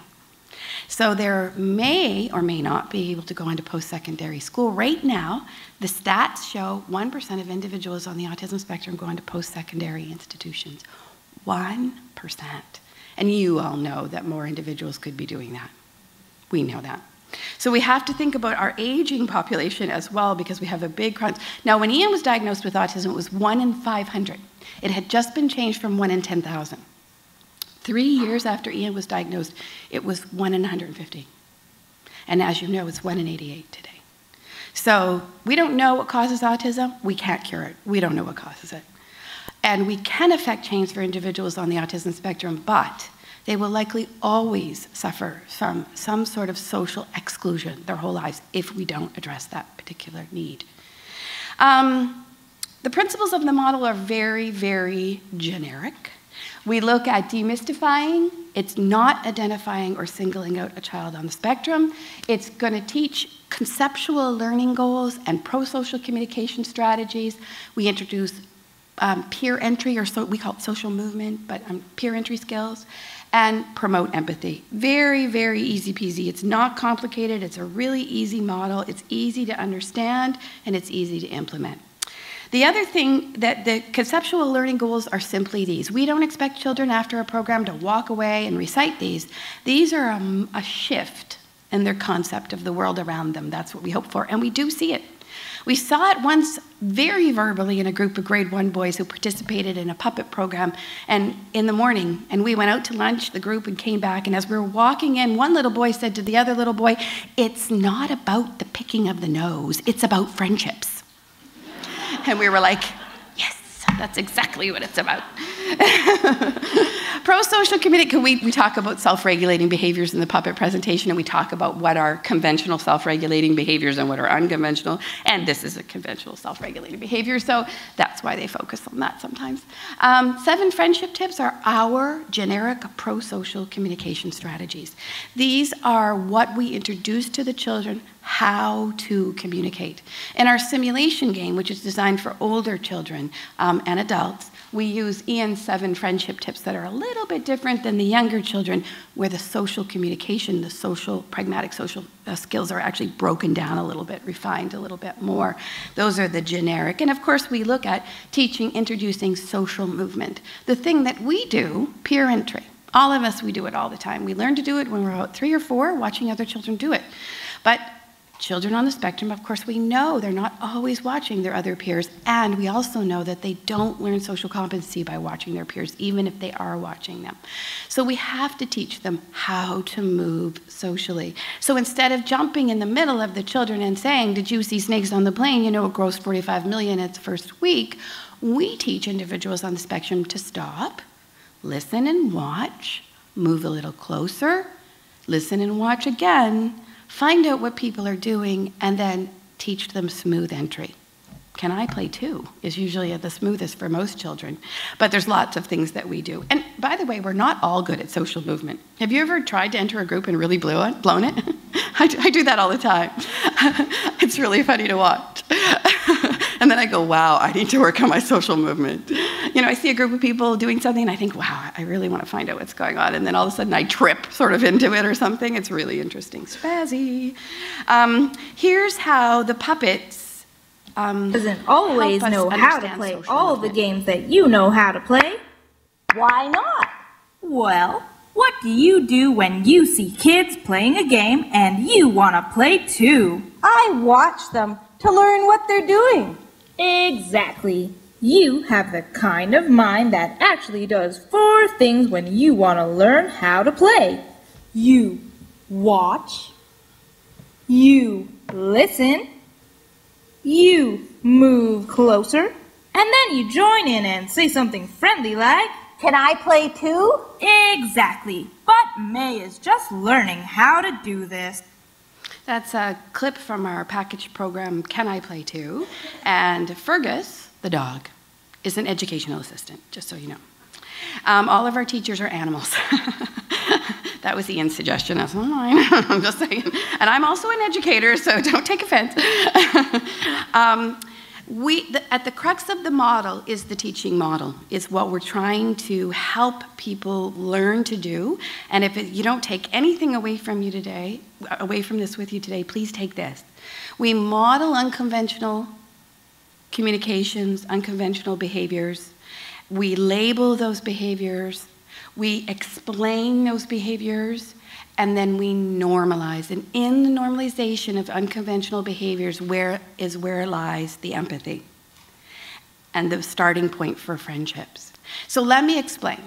So they may or may not be able to go into post-secondary school. Right now, the stats show 1% of individuals on the autism spectrum go into post-secondary institutions. 1%. And you all know that more individuals could be doing that. We know that. So we have to think about our aging population as well, because we have a big crunch. Now, when Ian was diagnosed with autism, it was 1 in 500. It had just been changed from 1 in 10,000. 3 years after Ian was diagnosed, it was 1 in 150. And as you know, it's 1 in 88 today. So we don't know what causes autism. We can't cure it. We don't know what causes it. And we can affect change for individuals on the autism spectrum, but they will likely always suffer from some sort of social exclusion their whole lives if we don't address that particular need. The principles of the model are very, very generic. We look at demystifying. It's not identifying or singling out a child on the spectrum. It's going to teach conceptual learning goals and pro-social communication strategies. We introduce peer entry, or we call it social movement, but peer entry skills, and promote empathy. Very, very easy peasy. It's not complicated. It's a really easy model. It's easy to understand, and it's easy to implement. The other thing, that the conceptual learning goals are simply these. We don't expect children after a program to walk away and recite these. These are a shift in their concept of the world around them. That's what we hope for, and we do see it. We saw it once very verbally in a group of grade 1 boys who participated in a puppet program and in the morning, and we went out to lunch, the group, and came back, and as we were walking in, one little boy said to the other little boy, "It's not about the picking of the nose, it's about friendships." And we were like, yes, that's exactly what it's about. Pro-social communication, we talk about self-regulating behaviors in the puppet presentation, and we talk about what are conventional self-regulating behaviors and what are unconventional, and this is a conventional self-regulating behavior, so that's why they focus on that sometimes. 7 friendship tips are our generic pro-social communication strategies. These are what we introduce to the children how to communicate. In our simulation game, which is designed for older children and adults, we use Ian's 7 friendship tips that are a little bit different than the younger children, where the social communication, the social, pragmatic social skills are actually broken down a little bit, refined a little bit more. Those are the generic. And of course, we look at teaching, introducing social movement. The thing that we do, peer entry. All of us, we do it all the time. We learn to do it when we're about 3 or 4, watching other children do it. But children on the spectrum, of course, we know they're not always watching their other peers, and we also know that they don't learn social competency by watching their peers, even if they are watching them. So we have to teach them how to move socially. So instead of jumping in the middle of the children and saying, "Did you see snakes on the plane? You know, it grossed 45 million its first week," we teach individuals on the spectrum to stop, listen and watch, move a little closer, listen and watch again, find out what people are doing, and then teach them smooth entry. Can I play too is usually the smoothest for most children, but there's lots of things that we do. And by the way, we're not all good at social movement. Have you ever tried to enter a group and really blown it? I do that all the time. It's really funny to watch. And then I go, wow, I need to work on my social movement. You know, I see a group of people doing something and I think, wow, I really want to find out what's going on. And then all of a sudden I trip sort of into it or something. It's really interesting. Spazzy. Here's how the puppets doesn't always know how to play all the games that you know how to play. Why not? Well, what do you do when you see kids playing a game and you want to play too? I watch them to learn what they're doing. Exactly. You have the kind of mind that actually does 4 things when you want to learn how to play. You watch, you listen, you move closer, and then you join in and say something friendly like, "Can I play too?" Exactly. But May is just learning how to do this. That's a clip from our package program, Can I Play Too? And Fergus, the dog, is an educational assistant, just so you know. All of our teachers are animals. That was Ian's suggestion, that's not mine. I'm just saying. And I'm also an educator, so don't take offense. At the crux of the model is the teaching model. It's what we're trying to help people learn to do. And if you don't take anything away from this with you today, please take this. We model unconventional communications, unconventional behaviors. We label those behaviors. We explain those behaviors. And then we normalize. And in the normalization of unconventional behaviors, where lies the empathy and the starting point for friendships. So let me explain.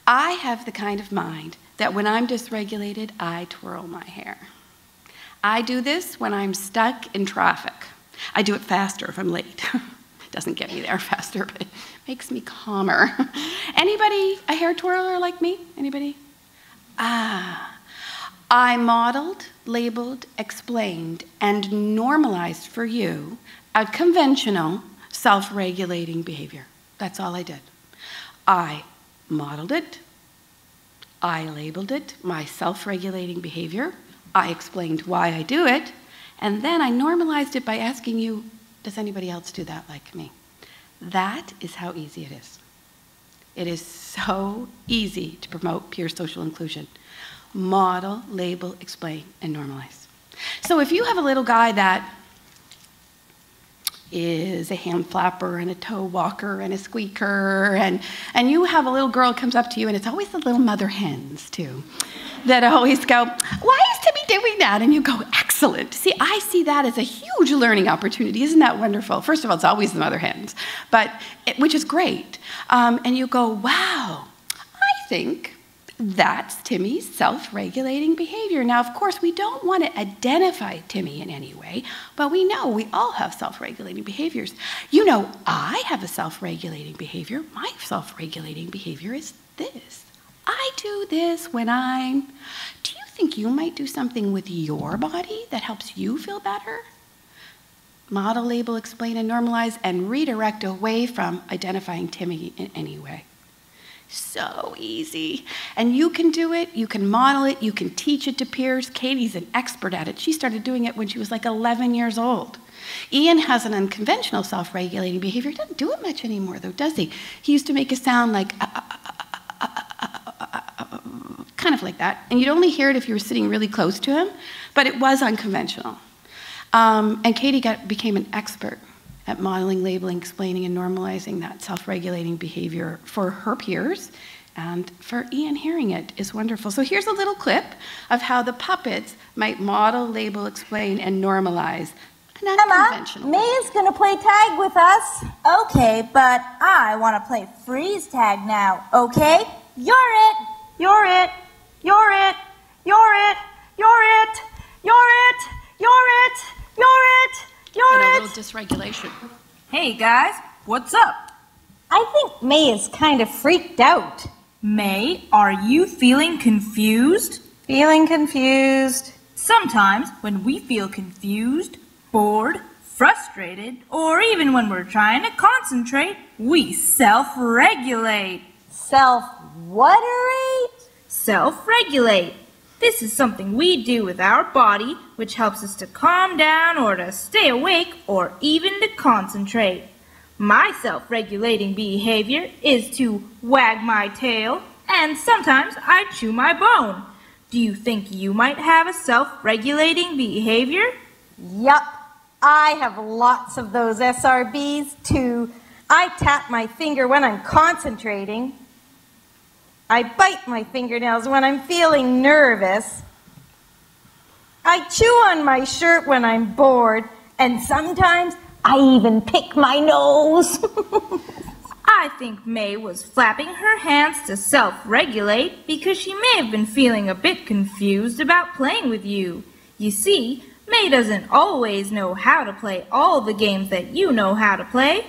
I have the kind of mind that when I'm dysregulated, I twirl my hair. I do this when I'm stuck in traffic. I do it faster if I'm late. Doesn't get me there faster, but it makes me calmer. Anybody a hair twirler like me? Anybody? I modeled, labeled, explained, and normalized for you a conventional self-regulating behavior. That's all I did. I modeled it, I labeled it, my self-regulating behavior, I explained why I do it, and then I normalized it by asking you, does anybody else do that like me? That is how easy it is. It is so easy to promote peer social inclusion. Model, label, explain, and normalize. So if you have a little guy that is a hand flapper and a toe walker and a squeaker, and you have a little girl comes up to you, and it's always the little mother hens too, that always go, why is Timmy doing that? And you go, excellent. See, I see that as a huge learning opportunity. Isn't that wonderful? First of all, it's always the mother hens, which is great. And you go, wow, I think that's Timmy's self-regulating behavior. Now, of course, we don't want to identify Timmy in any way, but we know we all have self-regulating behaviors. You know, I have a self-regulating behavior. My self-regulating behavior is this. I do this when do you think you might do something with your body that helps you feel better? Model, label, explain, and normalize, and redirect away from identifying Timmy in any way. So easy. And you can do it, you can model it, you can teach it to peers. Katie's an expert at it. She started doing it when she was like 11 years old. Ian has an unconventional self-regulating behavior. He doesn't do it much anymore though, does he? He used to make a sound like kind of like that. And you'd only hear it if you were sitting really close to him, but it was unconventional. And Katie became an expert at modeling, labeling, explaining, and normalizing that self-regulating behavior for her peers, and for Ian hearing it is wonderful. So here's a little clip of how the puppets might model, label, explain, and normalize an unconventional. Emma, May is going to play tag with us. Okay, but I want to play freeze tag now, okay? You're it. You're it. You're it. You're it. You're it. You're it. You're it. You're it. And a little dysregulation. Hey guys, what's up? I think May is kind of freaked out. May, are you feeling confused? Feeling confused. Sometimes when we feel confused, bored, frustrated, or even when we're trying to concentrate, we self-regulate. Self-what-erate? Self-regulate. This is something we do with our body, which helps us to calm down or to stay awake or even to concentrate. My self-regulating behavior is to wag my tail, and sometimes I chew my bone. Do you think you might have a self-regulating behavior? Yup, I have lots of those SRBs too. I tap my finger when I'm concentrating. I bite my fingernails when I'm feeling nervous. I chew on my shirt when I'm bored, and sometimes I even pick my nose. I think May was flapping her hands to self-regulate because she may have been feeling a bit confused about playing with you. You see, May doesn't always know how to play all the games that you know how to play.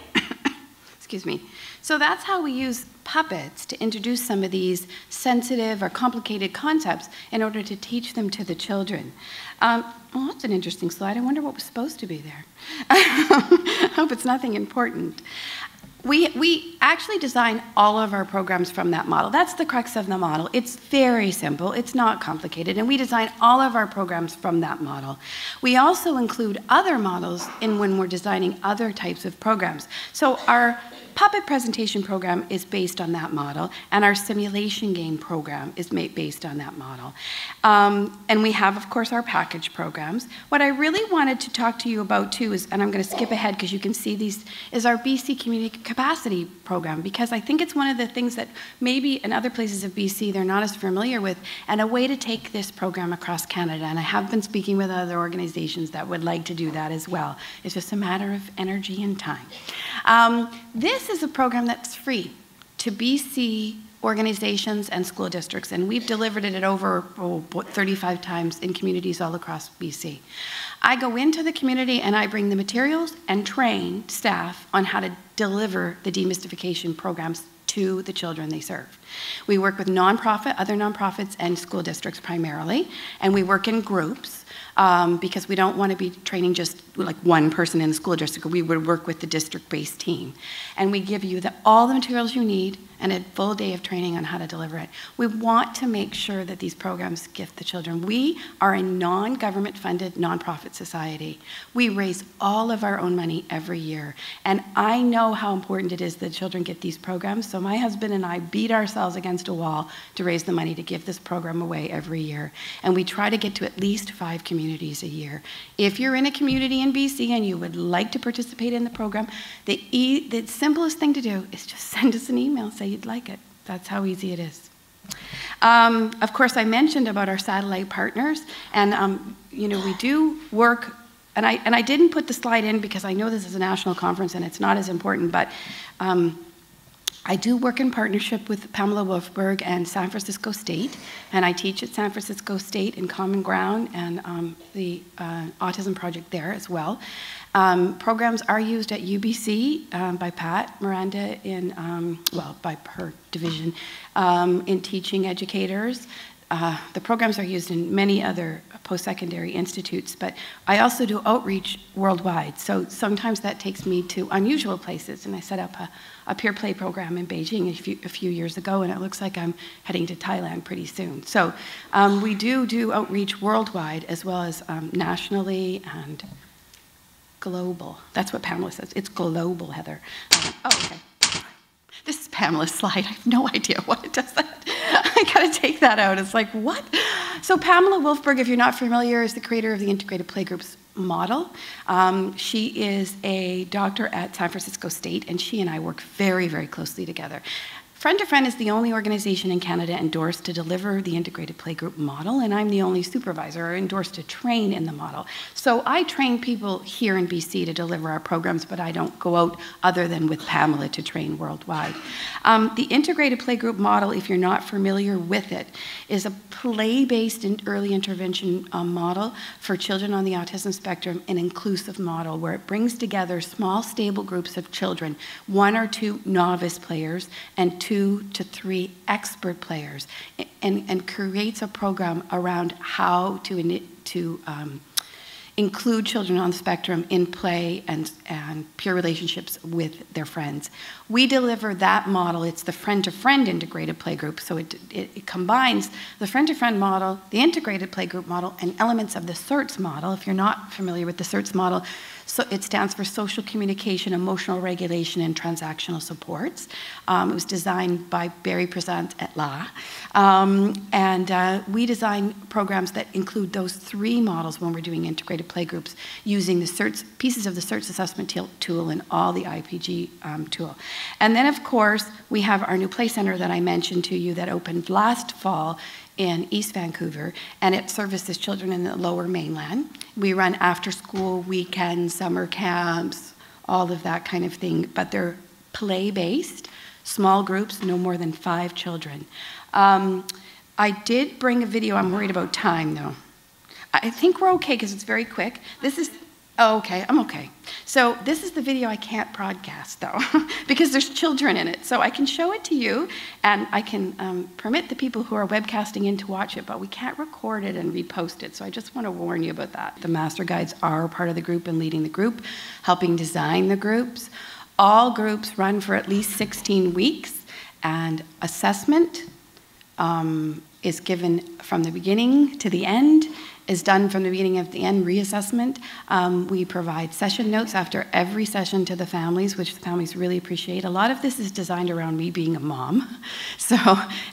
Excuse me. So that's how we use puppets to introduce some of these sensitive or complicated concepts in order to teach them to the children. Well, that's an interesting slide. I wonder what was supposed to be there. I hope it's nothing important. We actually design all of our programs from that model. That's the crux of the model. It's very simple. It's not complicated. And we design all of our programs from that model. We also include other models when we're designing other types of programs. So our puppet presentation program is based on that model, and our simulation game program is based on that model. And we have, of course, our package programs. What I really wanted to talk to you about, too, is, and I'm going to skip ahead because you can see these, is our BC Community Capacity Program, because I think it's one of the things that maybe in other places of BC they're not as familiar with, and a way to take this program across Canada. And I have been speaking with other organizations that would like to do that as well. It's just a matter of energy and time. This is a program that's free to BC organizations and school districts, and we've delivered it at over 35 times in communities all across BC. I go into the community and I bring the materials and train staff on how to deliver the demystification programs to the children they serve. We work with other nonprofits and school districts primarily, and we work in groups because we don't want to be training just like one person in the school district. We would work with the district-based team. And we give you all the materials you need and a full day of training on how to deliver it. We want to make sure that these programs gift the children. We are a non-government funded nonprofit society. We raise all of our own money every year. And I know how important it is that children get these programs, so my husband and I beat ourselves against a wall to raise the money to give this program away every year. And we try to get to at least 5 communities a year. If you're in a community in BC and you would like to participate in the program, the simplest thing to do is just send us an email, say you'd like it. That's how easy it is. Of course, I mentioned about our satellite partners, and you know, we do work, and I didn't put the slide in because I know this is a national conference and it's not as important, but I do work in partnership with Pamela Wolfberg and San Francisco State, and I teach at San Francisco State in Common Ground and the Autism Project there as well. Programs are used at UBC by Pat Miranda by her division in teaching educators. The programs are used in many other post-secondary institutes, but I also do outreach worldwide. So sometimes that takes me to unusual places, and I set up a peer play program in Beijing a few years ago, and it looks like I'm heading to Thailand pretty soon. So we do outreach worldwide as well as nationally and global. That's what Pamela says. It's global, Heather. Okay. This is Pamela's slide. I have no idea what it does. I gotta take that out. It's like, what? So Pamela Wolfberg, if you're not familiar, is the creator of the integrated playgroups model. She is a doctor at San Francisco State, and she and I work very, very closely together. Friend to Friend is the only organization in Canada endorsed to deliver the integrated playgroup model, and I'm the only supervisor endorsed to train in the model. So I train people here in BC to deliver our programs, but I don't go out other than with Pamela to train worldwide. The integrated playgroup model, if you're not familiar with it, is a play-based early intervention model for children on the autism spectrum, an inclusive model where it brings together small, stable groups of children, 1 or 2 novice players, and 2 to 3 expert players, and creates a program around how to include children on the spectrum in play and peer relationships with their friends. We deliver that model. It's the friend-to-friend integrated playgroup, so it combines the friend-to-friend model, the integrated playgroup model, and elements of the CERTS model. If you're not familiar with the CERTS model, so it stands for Social Communication, Emotional Regulation, and Transactional Supports. It was designed by Barry Prezant at LA. We design programs that include those 3 models when we're doing integrated playgroups using the CERTS, pieces of the CERTS assessment tool and all the IPG tool. And then, of course, we have our new play center that I mentioned to you that opened last fall in East Vancouver, and it services children in the Lower Mainland. We run after-school, weekends, summer camps, all of that kind of thing, but they're play-based, small groups, no more than 5 children. I did bring a video. I'm worried about time, though. I think we're okay because it's very quick. This is Oh, okay, I'm okay. So this is the video I can't broadcast, though, because there's children in it. So I can show it to you, and I can permit the people who are webcasting in to watch it, but we can't record it and repost it. So I just want to warn you about that. The master guides are part of the group and leading the group, helping design the groups. All groups run for at least 16 weeks, and assessment is given from the beginning to the end, is done from the beginning of the end, reassessment. We provide session notes after every session to the families, which the families really appreciate. A lot of this is designed around me being a mom. So,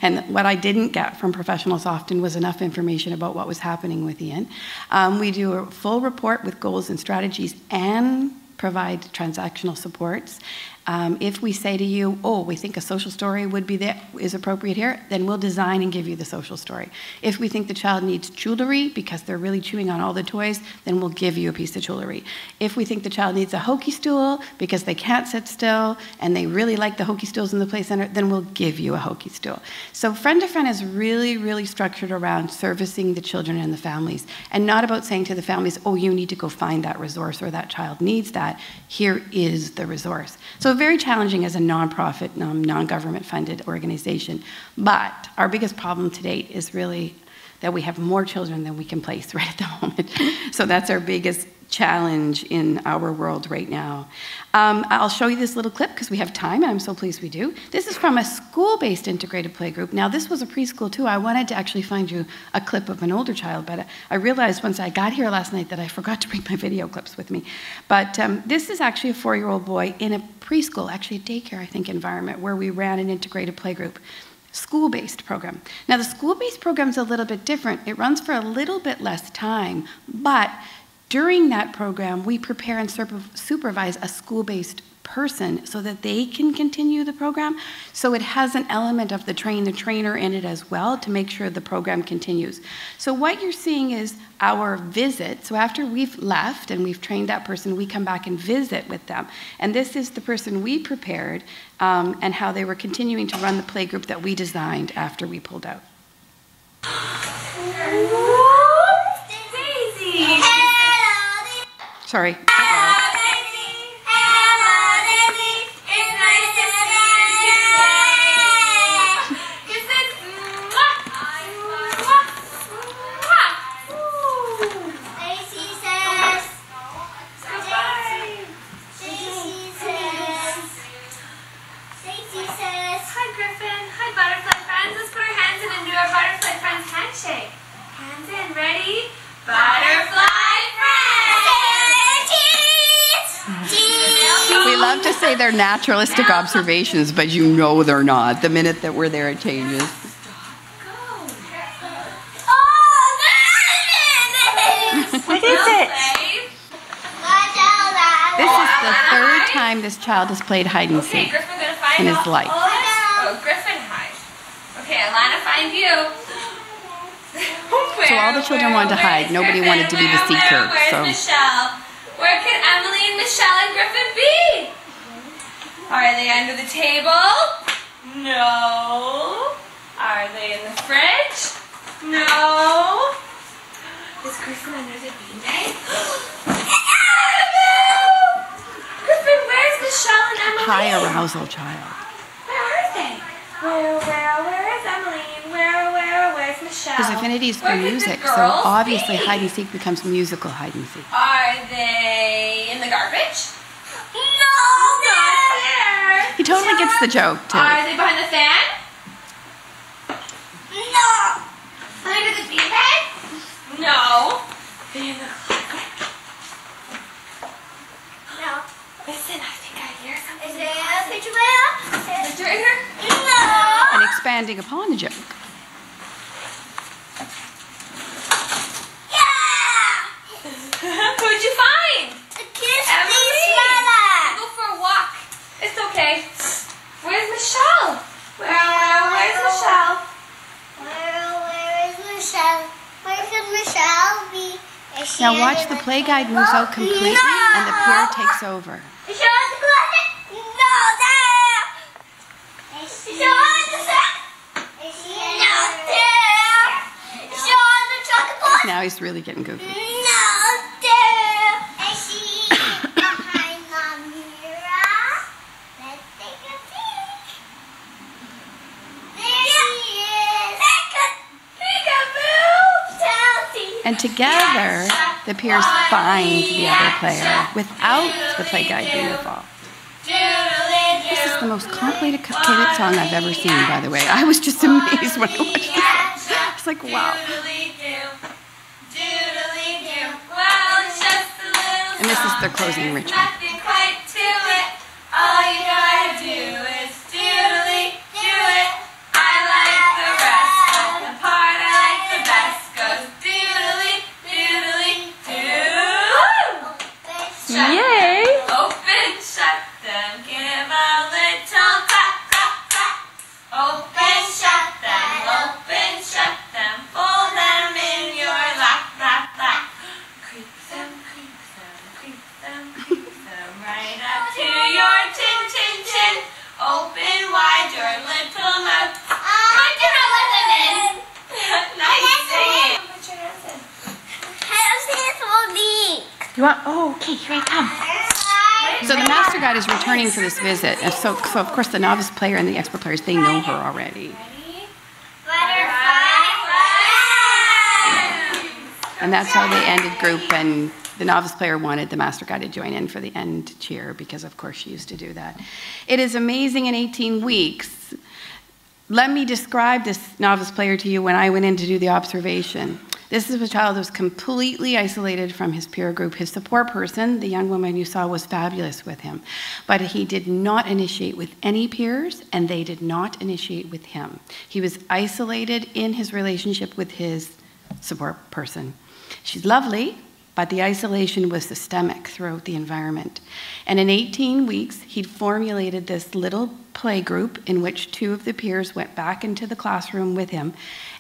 and what I didn't get from professionals often was enough information about what was happening with Ian. We do a full report with goals and strategies and provide transactional supports. If we say to you, oh, we think a social story is appropriate here, then we'll design and give you the social story. If we think the child needs jewelry because they're really chewing on all the toys, then we'll give you a piece of jewelry. If we think the child needs a hokey stool because they can't sit still and they really like the hokey stools in the play center, then we'll give you a hokey stool. So Friend to Friend is really, really structured around servicing the children and the families, and not about saying to the families, oh, you need to go find that resource or that child needs that. Here is the resource. So very challenging as a nonprofit, non-government funded organization. But our biggest problem to date is really that we have more children than we can place right at the moment. So that's our biggest challenge in our world right now. I'll show you this little clip because we have time, and I'm so pleased we do. This is from a school-based integrated play group. Now, this was a preschool too. I wanted to actually find you a clip of an older child, but I realized once I got here last night that I forgot to bring my video clips with me. But this is actually a 4-year-old boy in a preschool, actually a daycare, I think, environment where we ran an integrated play group. School-based program. Now, the school-based program is a little bit different. It runs for a little bit less time, but during that program, we prepare and supervise a school-based person so that they can continue the program. So it has an element of the trainer in it as well to make sure the program continues. So what you're seeing is our visit. So after we've left and we've trained that person, we come back and visit with them. And this is the person we prepared and how they were continuing to run the play group that we designed after we pulled out. Daisy! Sorry. Hands in, ready? Butterfly friends! We love to say they're naturalistic observations, but you know they're not. The minute that we're there, it changes. What is it? This is the 3rd time this child has played hide and seek in his life. Oh, Griffin hide. Okay, Alana, find you. So all the children wanted to hide. Nobody wanted to be the seeker. Where's Michelle? Where could Emily and Michelle and Griffin be? Are they under the table? No. Are they in the fridge? No. Is Griffin under the beanbag? Griffin, where's Michelle and Emily? High arousal child. Where are they? Where is Emily? Where's Michelle? His affinity is for music, so obviously hide and seek becomes musical hide and seek. Are they in the garbage? No, not there. He totally gets the joke, too. Are they behind the fan? No. Under the beanbag? No. They in the closet? No. Listen, I think I hear something. Is there a refrigerator? No. And expanding upon the joke. Who'd you find? Emily. Go for a walk. It's okay. Where's Michelle? Where's Michelle? Where is Michelle? Where could Michelle be? Now watch, the play guide moves out completely and the peer takes over. Is she on the closet? No, there. Is she on the set? Is she not there? Is she on the chocolate board? Now he's really getting goofy. No, there. Is she And together, the peers find the other player without the play guide being involved. This is the most complicated song I've ever seen, by the way. I was just amazed when I watched this. It's like, wow. And this is their closing ritual. All you gotta do is doodly do it. I like the rest, but the part I like the best goes doodly doodly doo. Yay! Open, shut them, give a little clap, clap, clap. Open, shut them, fold them in your lap, lap, lap. Creep them, right up to your chin, chin, chin. Open wide your little mouth. Put your hands in. Nice singing. Put your hands in. You want? Oh, okay, here I come. So the master guide is returning for this visit. And so of course, the novice player and the expert players, they know her already. And that's how they ended group, and the novice player wanted the master guide to join in for the end cheer because, of course, she used to do that. It is amazing in 18 weeks. Let me describe this novice player to you when I went in to do the observation. This is a child who was completely isolated from his peer group. His support person, the young woman you saw, was fabulous with him. But he did not initiate with any peers, and they did not initiate with him. He was isolated in his relationship with his support person. She's lovely, but the isolation was systemic throughout the environment. And in 18 weeks, he'd formulated this little play group in which 2 of the peers went back into the classroom with him,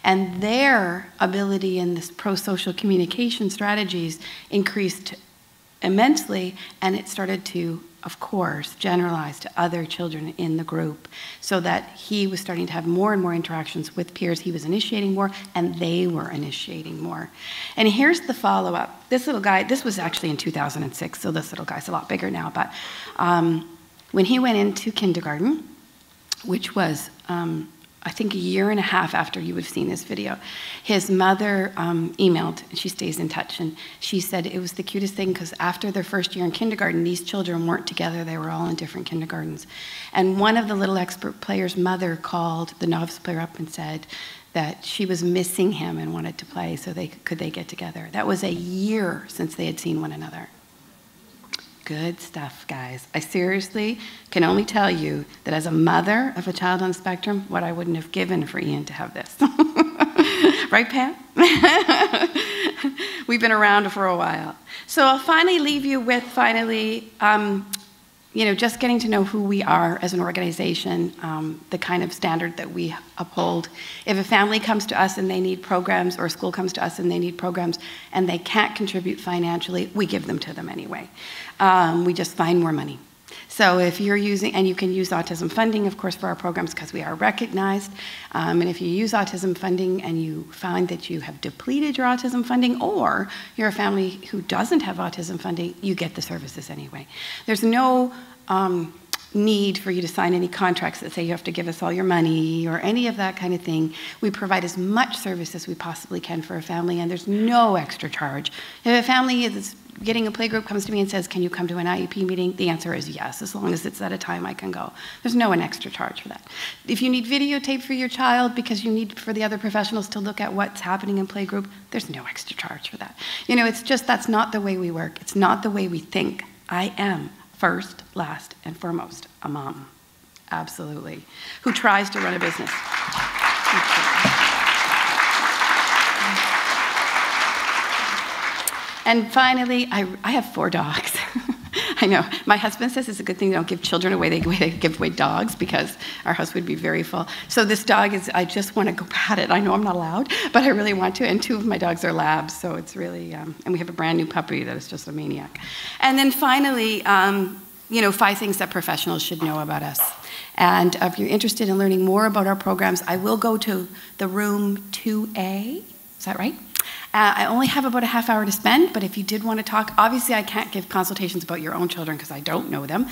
and their ability in this pro-social communication strategies increased immensely, and it started to, of course, generalize to other children in the group, so that he was starting to have more and more interactions with peers. He was initiating more, and they were initiating more. And here's the follow-up. This little guy, this was actually in 2006, so this little guy's a lot bigger now, but when he went into kindergarten, which was, I think, a year and a half after you would have seen this video, his mother emailed, and she stays in touch, and she said it was the cutest thing because after their first year in kindergarten, these children weren't together. They were all in different kindergartens. And one of the little expert players' mother called the novice player up and said that she was missing him and wanted to play, so could they get together. That was a year since they had seen one another. Good stuff, guys. I seriously can only tell you that as a mother of a child on the spectrum, what I wouldn't have given for Ian to have this. Right, Pam? We've been around for a while. So I'll finally leave you with, just getting to know who we are as an organization, the kind of standard that we uphold. If a family comes to us and they need programs, or a school comes to us and they need programs, and they can't contribute financially, we give them to them anyway. We just find more money. So if you're using, and you can use autism funding, of course, for our programs because we are recognized. And if you use autism funding and you find that you have depleted your autism funding, or you're a family who doesn't have autism funding, you get the services anyway. There's no need for you to sign any contracts that say you have to give us all your money or any of that kind of thing. We provide as much service as we possibly can for a family, and there's no extra charge. If a family is getting a playgroup comes to me and says, can you come to an IEP meeting? The answer is yes, as long as it's at a time I can go. There's no extra charge for that. If you need videotape for your child because you need for the other professionals to look at what's happening in playgroup, there's no extra charge for that. It's just, that's not the way we work. It's not the way we think. I am first, last, and foremost a mom, absolutely, who tries to run a business. And finally, I have 4 dogs. I know, my husband says it's a good thing they don't give children away, they give away dogs because our house would be very full. So this dog is, I just want to go pat it. I know I'm not allowed, but I really want to. And 2 of my dogs are labs, so it's really, and we have a brand new puppy that is just a maniac. And then finally, 5 things that professionals should know about us. And if you're interested in learning more about our programs, I will go to the room 2A, is that right? I only have about a half hour to spend, but if you did want to talk, obviously I can't give consultations about your own children because I don't know them.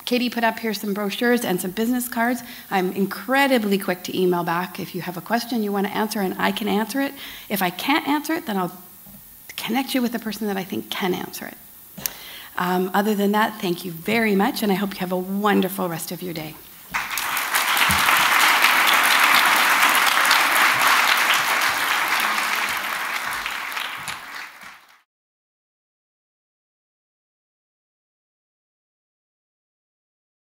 Katie put up here some brochures and some business cards. I'm incredibly quick to email back if you have a question you want to answer, and I can answer it. If I can't answer it, then I'll connect you with the person that I think can answer it. Other than that, thank you very much, and I hope you have a wonderful rest of your day.